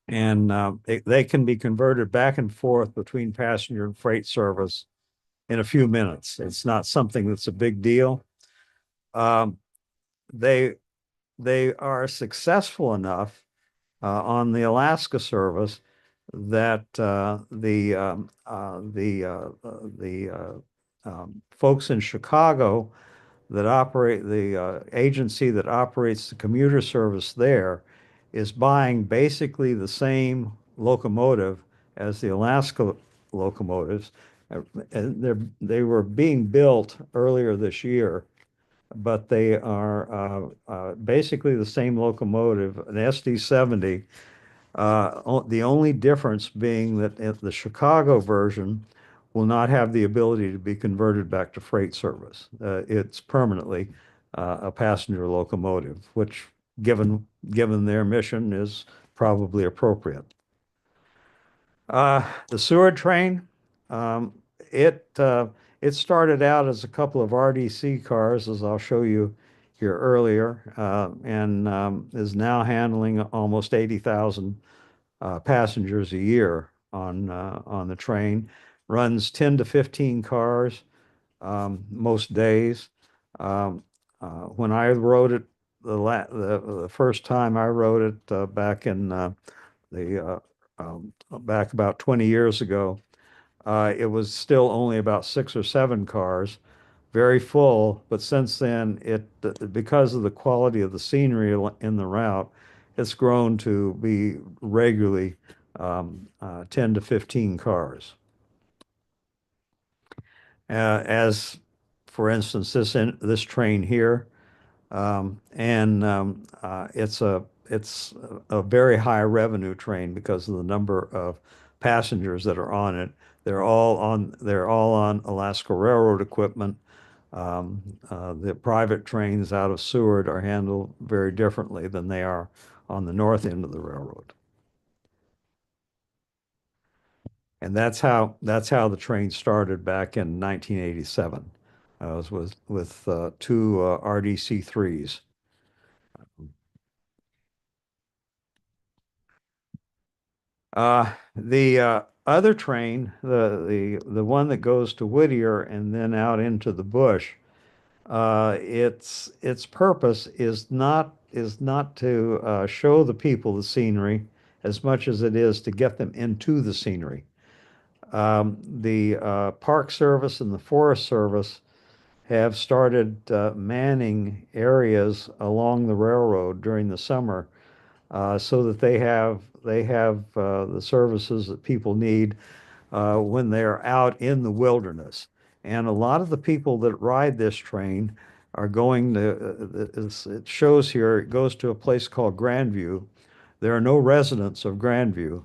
and they can be converted back and forth between passenger and freight service in a few minutes. It's not something that's a big deal. Um, they they are successful enough on the Alaska service that the folks in Chicago that operate the agency that operates the commuter service there is buying basically the same locomotive as the Alaska locomotives. And they were being built earlier this year, but they are basically the same locomotive, an SD70. The only difference being that the Chicago version will not have the ability to be converted back to freight service. It's permanently a passenger locomotive, which, given their mission, is probably appropriate. The Seward train, um, it it started out as a couple of RDC cars, as I'll show you here earlier, and is now handling almost 80,000 passengers a year on the train. Runs 10 to 15 cars most days. Um, when I rode it the first time I rode it back in the back about 20 years ago, it was still only about 6 or 7 cars, very full. But since then, because of the quality of the scenery in the route, it's grown to be regularly 10 to 15 cars. As for instance, this train here, and it's a very high revenue train because of the number of passengers that are on it. They're all on Alaska Railroad equipment. The private trains out of Seward are handled very differently than they are on the north end of the railroad. And that's how the train started back in 1987. I was with two RDC3s. The other train, the one that goes to Whittier and then out into the bush, its purpose is not to show the people the scenery as much as it is to get them into the scenery. The Park Service and the Forest Service have started manning areas along the railroad during the summer so that they have the services that people need when they're out in the wilderness. And a lot of the people that ride this train are going to, it shows here, it goes to a place called Grandview. There are no residents of Grandview.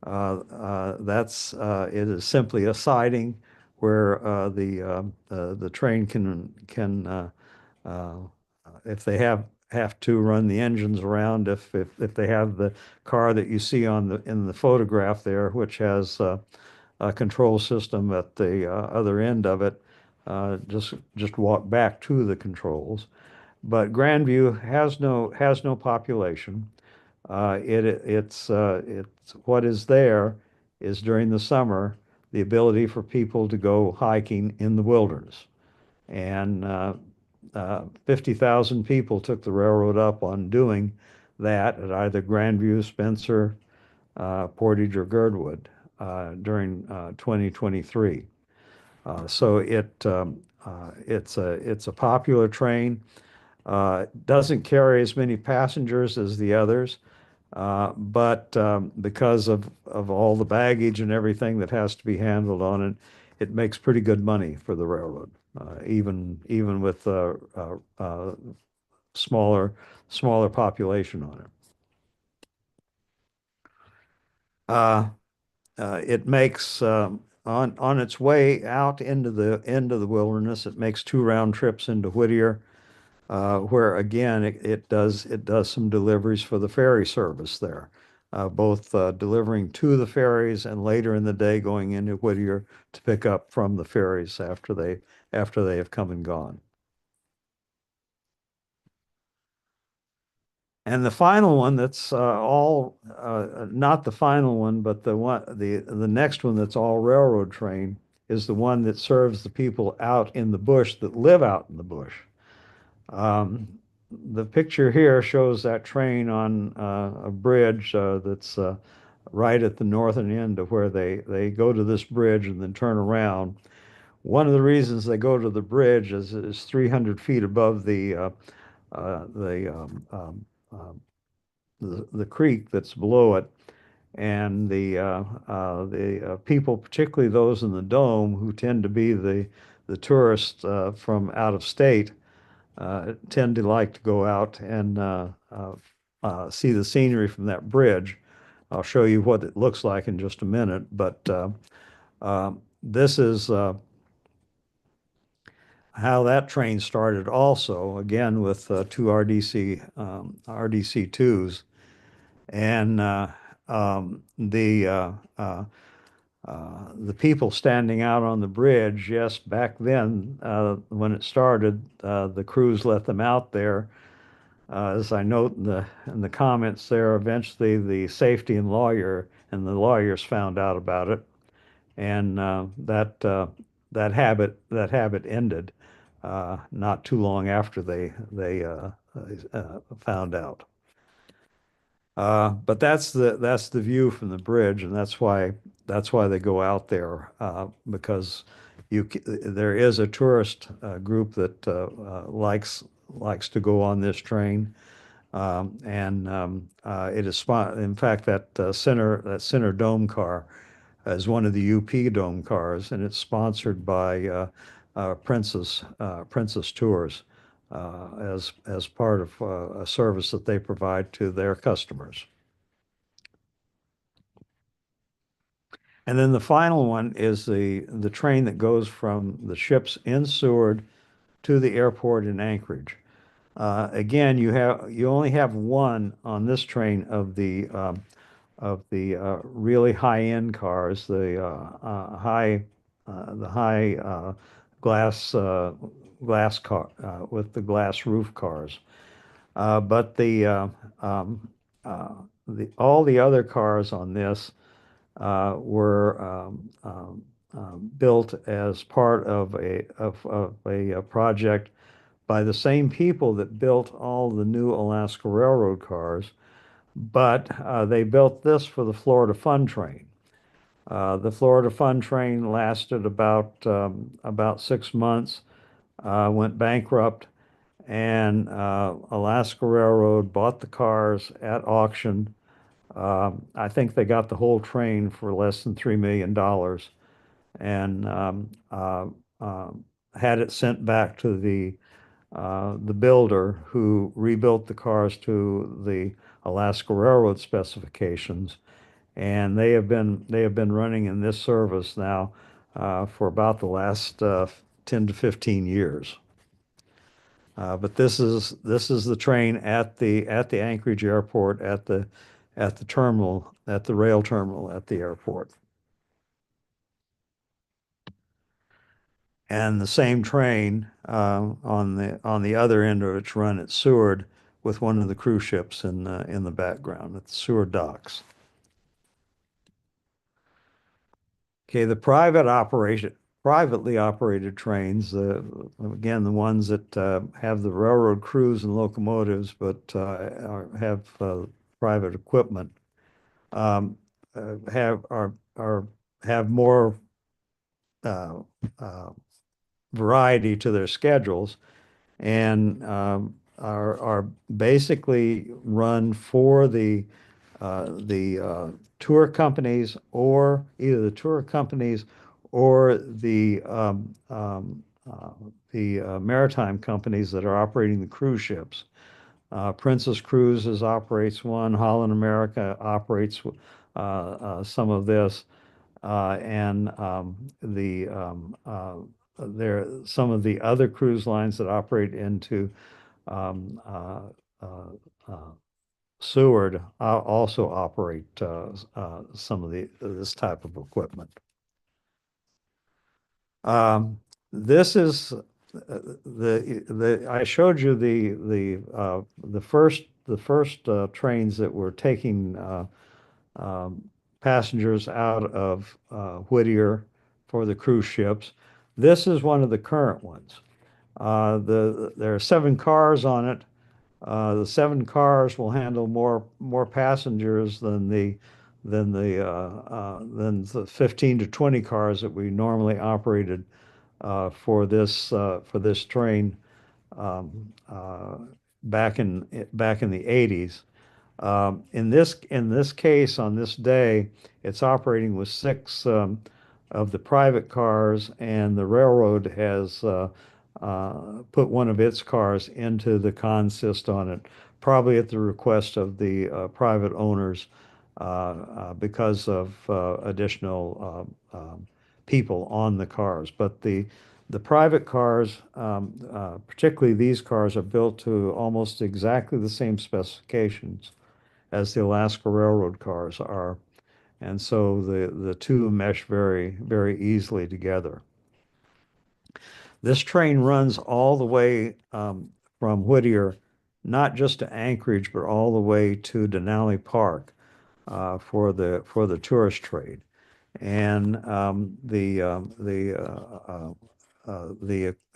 It is simply a siding where the train can uh, if they have to run the engines around, if they have the car that you see on the in the photograph there, which has a control system at the other end of it, just walk back to the controls. But Grandview has no population. It's what is there is during the summer the ability for people to go hiking in the wilderness. And 50,000 people took the railroad up on doing that at either Grandview, Spencer, Portage, or Girdwood during 2023. It's a popular train. Doesn't carry as many passengers as the others, but because of all the baggage and everything that has to be handled on it, it makes pretty good money for the railroad, even with smaller smaller population on it. Uh, it makes on its way out into the wilderness. It makes two round trips into Whittier, where again it does some deliveries for the ferry service there, both delivering to the ferries and later in the day going into Whittier to pick up from the ferries after they have come and gone. And the final one that's all not the final one, but the next one that's all railroad train is the one that serves the people out in the bush that live out in the bush. Um, the picture here shows that train on a bridge that's right at the northern end of where they go to this bridge and then turn around. One of the reasons they go to the bridge is 300 feet above uh, the, um, um, um, the creek that's below it, and the people, particularly those in the dome, who tend to be the tourists from out of state, tend to like to go out and see the scenery from that bridge. I'll show you what it looks like in just a minute, but this is how that train started also, again with two RDC-2s. And the people standing out on the bridge, yes, back then, when it started, the crews let them out there. As I note in the comments there, eventually the safety and the lawyers found out about it, and that habit ended not too long after they found out. But that's the view from the bridge, and that's why they go out there, because there is a tourist group that likes to go on this train, and it is in fact that center dome car is one of the UP dome cars, and it's sponsored by Princess Tours as part of a service that they provide to their customers. And then the final one is the train that goes from the ships in Seward to the airport in Anchorage. Again, you only have one on this train of the really high-end cars, the high glass car with the glass roof cars. But all the other cars on this were built as part of a project by the same people that built all the new Alaska Railroad cars, but they built this for the Florida Fun Train. The Florida Fun Train lasted about 6 months, went bankrupt, and Alaska Railroad bought the cars at auction. I think they got the whole train for less than $3 million, and had it sent back to the builder who rebuilt the cars to the Alaska Railroad specifications, and they have been running in this service now for about the last 10 to 15 years. But this is the train at the Anchorage Airport at the terminal at the rail terminal at the airport. And the same train on the other end of its run at Seward with one of the cruise ships in the background at the Seward docks. Okay, the privately operated trains, again, the ones that have the railroad crews and locomotives, but have private equipment, um, have more uh, uh, variety to their schedules, and are basically run for the tour companies, or either the tour companies or the maritime companies that are operating the cruise ships. Princess Cruises operates one. Holland America operates some of this, and there some of the other cruise lines that operate into um, uh, uh, Seward also operate some of this type of equipment. This is the I showed you the first trains that were taking um, passengers out of Whittier for the cruise ships. This is one of the current ones. There are 7 cars on it. The 7 cars will handle more passengers than the 15 to 20 cars that we normally operated for this train, um, uh, back in the 80s. In this case, on this day, it's operating with 6 of the private cars, and the railroad has put one of its cars into the consist on it, probably at the request of the private owners, because of additional people on the cars. But the private cars, particularly these cars, are built to almost exactly the same specifications as the Alaska Railroad cars are. And so the two mesh very, very easily together. This train runs all the way from Whittier, not just to Anchorage, but all the way to Denali Park for the tourist trade. And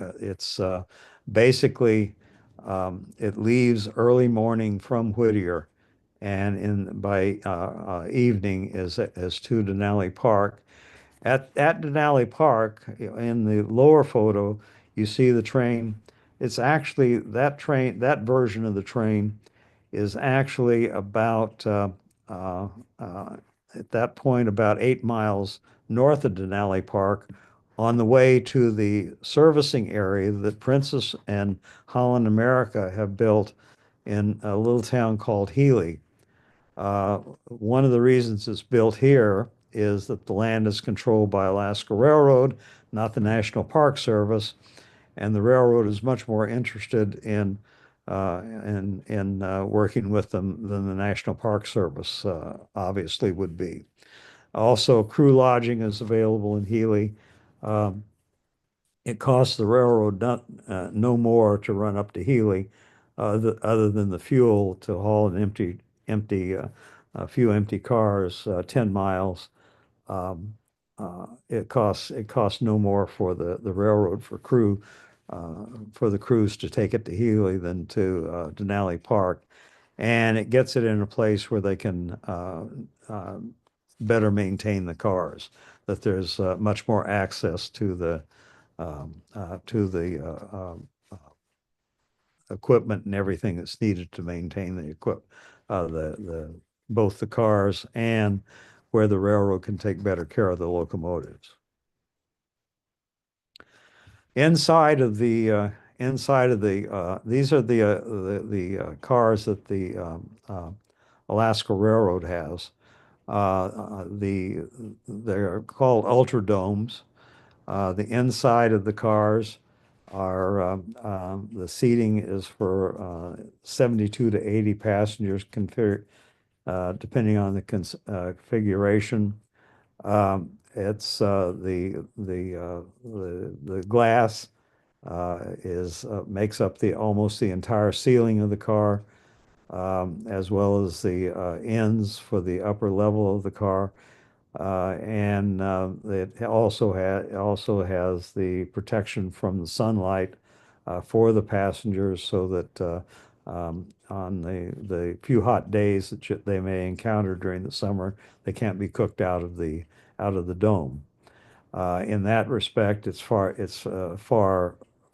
it's basically, it leaves early morning from Whittier, and by evening is to Denali Park. At Denali Park, in the lower photo, you see the train. It's actually that version of the train is actually about uh, uh, at that point about 8 miles north of Denali Park, on the way to the servicing area that Princess and Holland America have built in a little town called Healy. One of the reasons it's built here is that the land is controlled by Alaska Railroad, not the National Park Service, and the railroad is much more interested in working with them than the National Park Service obviously would be. Also, crew lodging is available in Healy. Um, it costs the railroad no more to run up to Healy, other than the fuel to haul an a few empty cars 10 miles. Um, it costs no more for the railroad for the crews to take it to Healy than to Denali Park, and it gets it in a place where they can better maintain the cars. That there's much more access to the equipment and everything that's needed to maintain the both the cars and where the railroad can take better care of the locomotives. Inside of the these are the cars that the Alaska Railroad has. They're called ultra domes. The inside of the cars are the seating is for 72 to 80 passengers, depending on the configuration. It's the glass is makes up the almost the entire ceiling of the car, as well as the ends for the upper level of the car. And it also has the protection from the sunlight for the passengers, so that on the few hot days that they may encounter during the summer, they can't be cooked out of the dome. In that respect,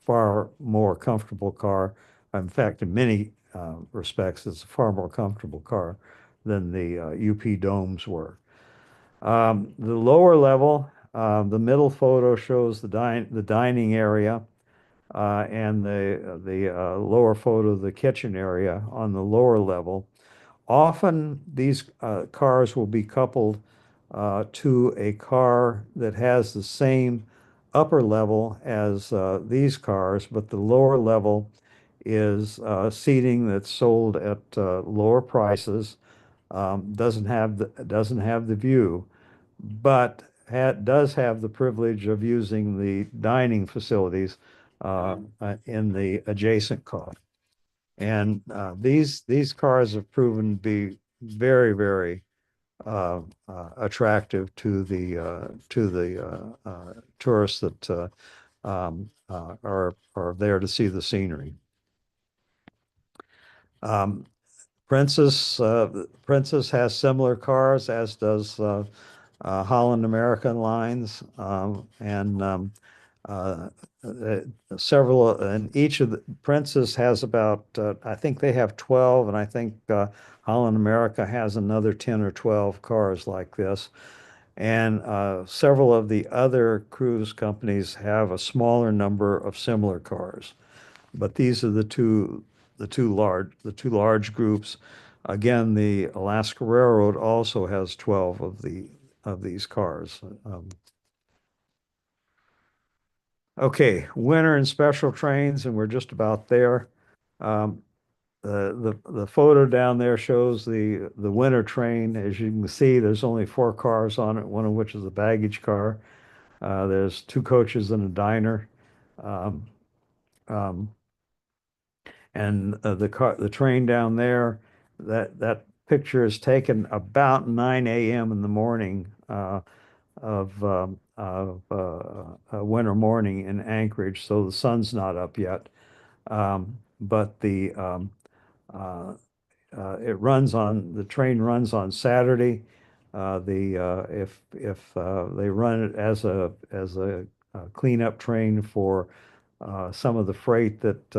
far more comfortable car. In fact, in many respects, it's a far more comfortable car than the UP domes were. The lower level, the middle photo shows the dining area, and the lower photo, the kitchen area on the lower level. Often these cars will be coupled to a car that has the same upper level as these cars, but the lower level is seating that's sold at lower prices. Doesn't have the view, but does have the privilege of using the dining facilities in the adjacent car. And these cars have proven to be very attractive to the tourists that are there to see the scenery. Um, Princess has similar cars, as does Holland American Lines, and uh, uh, several, and each of the Princess has about, I think they have 12, and I think Holland America has another 10 or 12 cars like this. And several of the other cruise companies have a smaller number of similar cars. But these are the two large groups. Again, the Alaska Railroad also has 12 of these cars. Okay, winter and special trains, and we're just about there. Um, the photo down there shows the winter train. As you can see, there's only four cars on it, one of which is a baggage car. There's two coaches and a diner. Um, um, and the train down there, that picture is taken about 9 a.m. in the morning of a winter morning in Anchorage, so the sun's not up yet. But uh, the train runs on Saturday. If they run it as a cleanup train for some of the freight that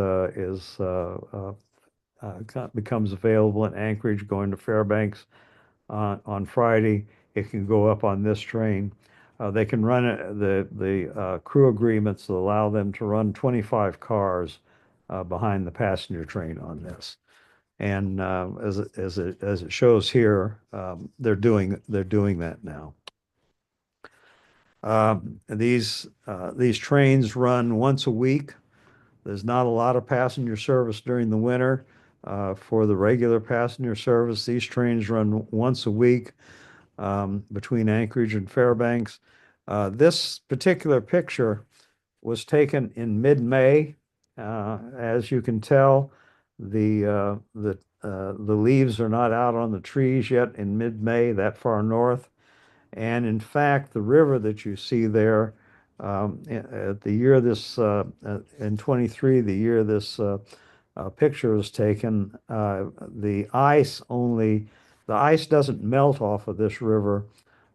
becomes available in Anchorage going to Fairbanks on Friday, it can go up on this train. They can run the crew agreements that allow them to run 25 cars behind the passenger train on this. And as it shows here, they're doing that now. These trains run once a week. There's not a lot of passenger service during the winter. For the regular passenger service, these trains run once a week between Anchorage and Fairbanks. This particular picture was taken in mid-May. As you can tell, the leaves are not out on the trees yet in mid-May, that far north. And in fact, the river that you see there, at the year this in 23, the year this picture was taken, the ice doesn't melt off of this river.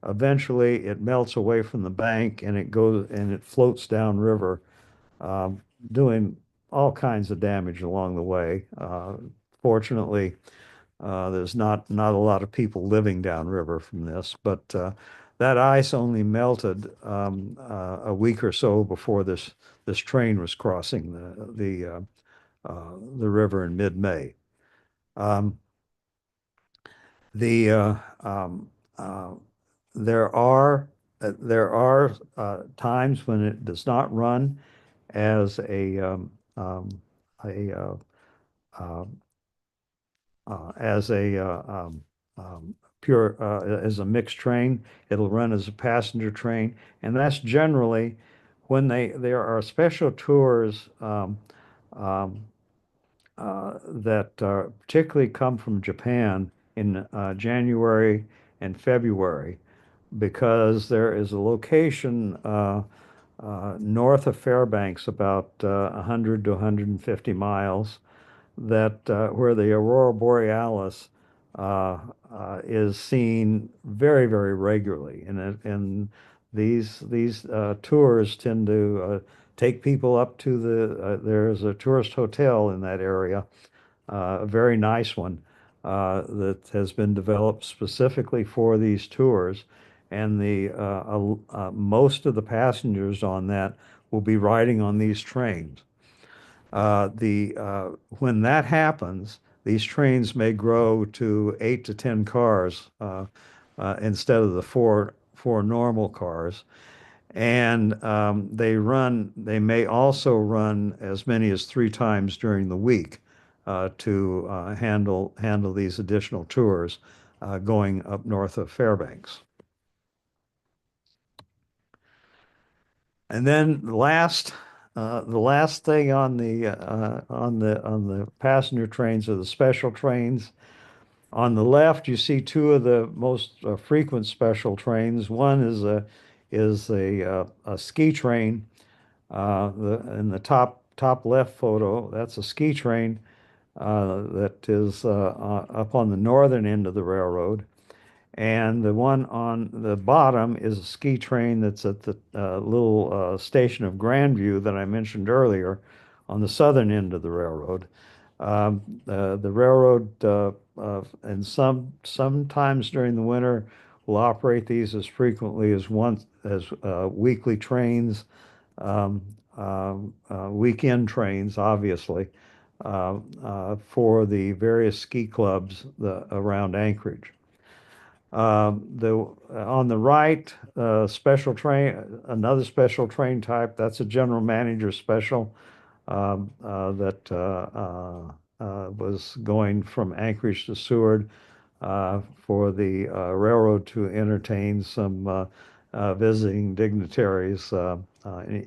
Eventually, it melts away from the bank and it floats downriver, doing all kinds of damage along the way. Fortunately, there's not a lot of people living downriver from this, but that ice only melted a week or so before this train was crossing the river in mid-May. Um, the um, uh, there are times when it does not run as a uh, as a pure as a mixed train. It'll run as a passenger train, and that's generally when there are special tours um, that particularly come from Japan in January and February, because there is a location north of Fairbanks, about 100 to 150 miles, that where the aurora borealis is seen very, very regularly, and these tours tend to take people up to there's a tourist hotel in that area, a very nice one that has been developed specifically for these tours, and the most of the passengers on that will be riding on these trains. The When that happens, these trains may grow to 8 to 10 cars instead of the four normal cars, and they may also run as many as 3 times during the week to handle these additional tours going up north of Fairbanks. And then the last thing on the passenger trains are the special trains. On the left, you see two of the most frequent special trains. One is a ski train. In the top left photo, that's a ski train that is up on the northern end of the railroad. And the one on the bottom is a ski train that's at the little station of Grandview that I mentioned earlier on the southern end of the railroad. The railroad, and sometimes during the winter, will operate these as frequently as once as weekly trains, um, weekend trains, obviously, for the various ski clubs around Anchorage. The On the right, special train, another special train type. That's a general manager special that was going from Anchorage to Seward for the railroad to entertain some visiting dignitaries,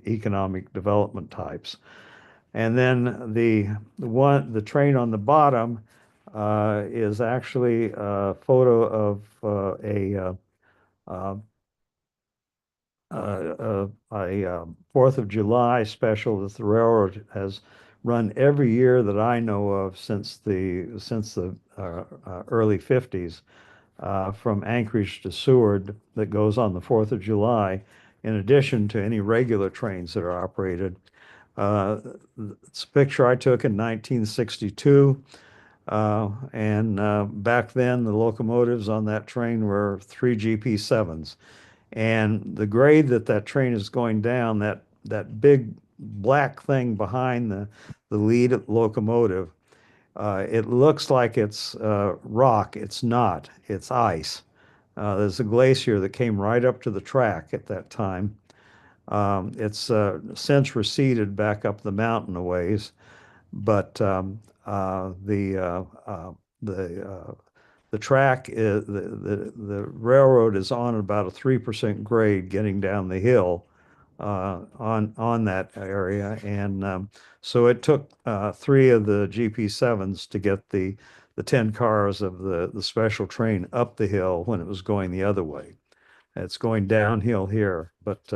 economic development types. And then the train on the bottom is actually a photo of uh, a 4th of July special that the railroad has run every year that I know of since the early 50s, from Anchorage to Seward, that goes on the 4th of July, in addition to any regular trains that are operated. It's a picture I took in 1962. And back then, the locomotives on that train were 3 GP7s. And the grade that train is going down, that big black thing behind the lead locomotive, it looks like it's rock. It's not. It's ice. There's a glacier that came right up to the track at that time. It's since receded back up the mountain a ways, but the the track is the railroad is on about a 3% grade getting down the hill on that area, and so it took three of the GP7s to get the 10 cars of the special train up the hill when it was going the other way. It's going downhill here, but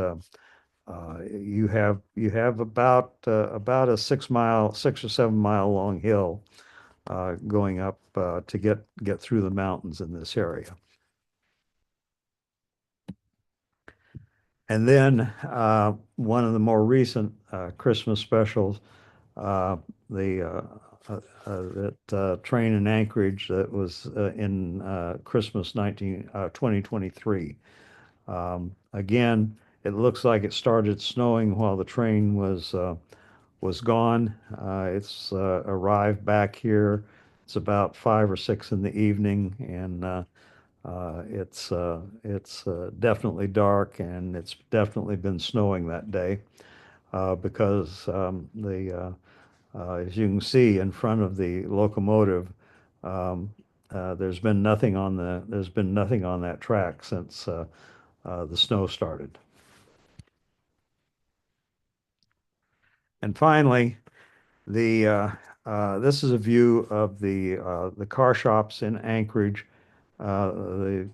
you have about a 6 or 7 mile long hill going up to get through the mountains in this area. And then one of the more recent Christmas specials uh, the that train in Anchorage that was in Christmas 2023. Again, it looks like it started snowing while the train was gone. It's arrived back here. It's about 5 or 6 in the evening, and it's definitely dark, and it's definitely been snowing that day because as you can see in front of the locomotive, um, there's been nothing on that track since the snow started. And finally, the this is a view of the car shops in Anchorage. The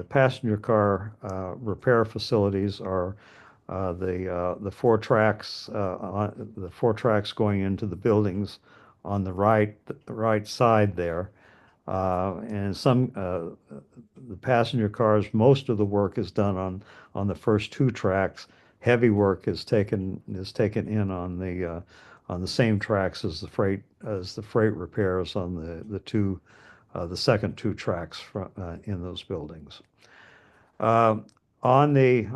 passenger car repair facilities are the four tracks going into the buildings on the right side there. And the passenger cars, most of the work is done on the first two tracks. Heavy work is taken in on the same tracks as the freight repairs on the second two tracks in those buildings. Uh, on the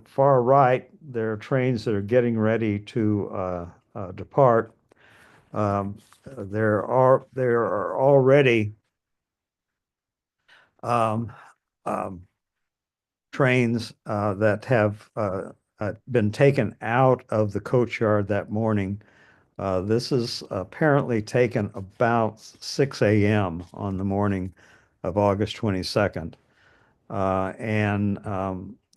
far right, there are trains that are getting ready to depart. Um, there are already um, um, trains that have been taken out of the coach yard that morning. This is apparently taken about 6 a.m. on the morning of August 22nd. And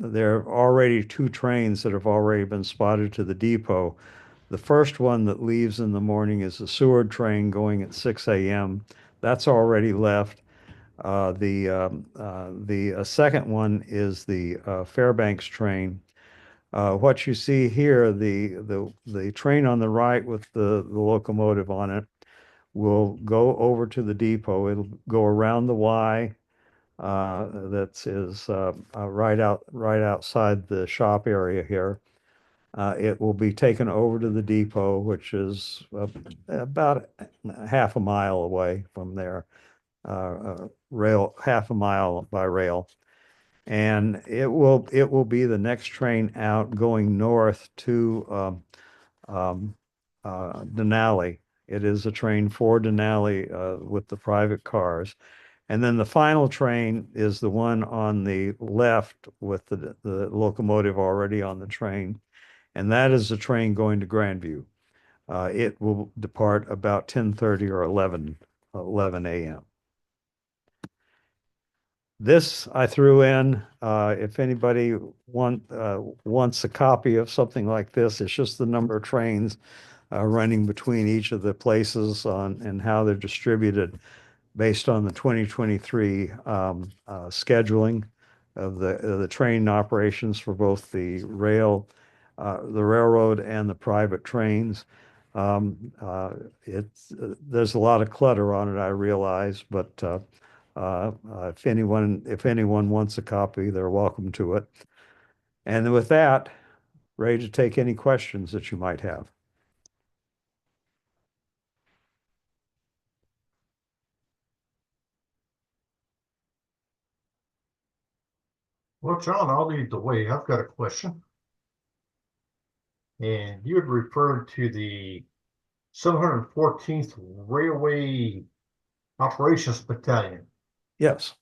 there are already two trains that have already been spotted to the depot. The first one that leaves in the morning is the Seward train going at 6 a.m. That's already left. The second one is the Fairbanks train. What you see here, the train on the right with the locomotive on it will go over to the depot. It'll go around the Y that is right outside the shop area here. It will be taken over to the depot, which is about half a mile away from there, rail half a mile by rail, and it will be the next train out going north to um, Denali. It is a train for Denali with the private cars. And then the final train is the one on the left with the locomotive already on the train. And that is the train going to Grandview. It will depart about 10:30 or 11 a.m. This I threw in. If anybody wants a copy of something like this, it's just the number of trains running between each of the places and how they're distributed based on the 2023 scheduling of the train operations for both the railroad and the private trains. There's a lot of clutter on it, I realize, but if anyone wants a copy, they're welcome to it. And with that, ready to take any questions that you might have. Well, John, I'll lead the way. I've got a question. And you had referred to the 714th Railway Operations Battalion. Yes,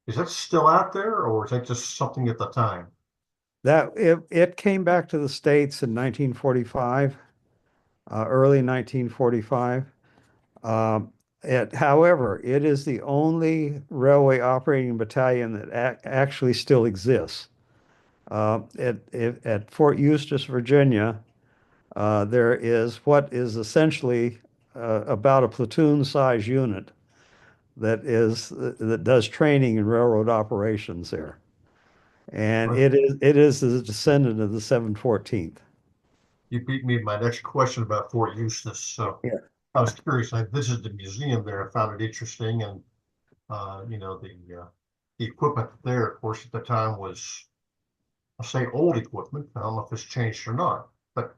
Is that still out there, or is that just something at the time? that it came back to the States in 1945, early 1945. However, it is the only railway operating battalion that actually still exists. At Fort Eustis, Virginia, there is what is essentially about a platoon-size unit that does training in railroad operations there, and Right. it is the descendant of the 714th. You beat me to my next question about Fort Eustis. So Yeah. I was curious. I visited the museum there. I found it interesting, and the equipment there, of course, at the time was, I'll say, old equipment. I don't know if it's changed or not, but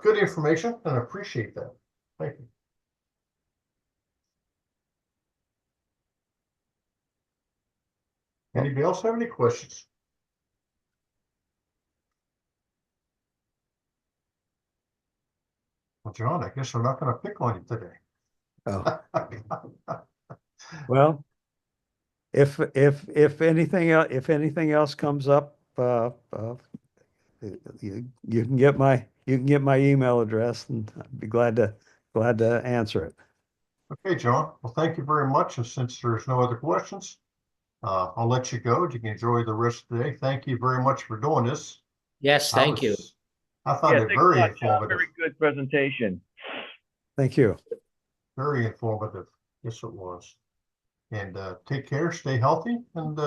good information and I appreciate that. Thank you. Anybody else have any questions? Well, John, I guess we're not going to pick on you today. Oh, well, if anything else comes up, you can get my email address, and I'd be glad to answer it. Okay, John. Well, thank you very much. And since there's no other questions, I'll let you go. You can enjoy the rest of the day. Thank you very much for doing this. Yes, thank you. I found Yeah, it thanks a very lot, John. informative. Very good presentation. Thank you. Very informative. Yes, it was. And take care, stay healthy, and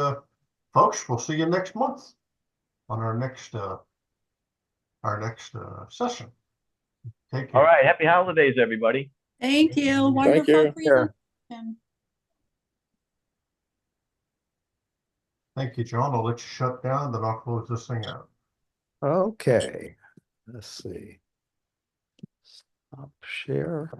folks, we'll see you next month on our next session. Take care. All right. Happy holidays, everybody. Thank you. Thank Wonderful you. presentation. Thank you, John. I'll let you shut down, then I'll close this thing out. Okay, let's see. Stop share.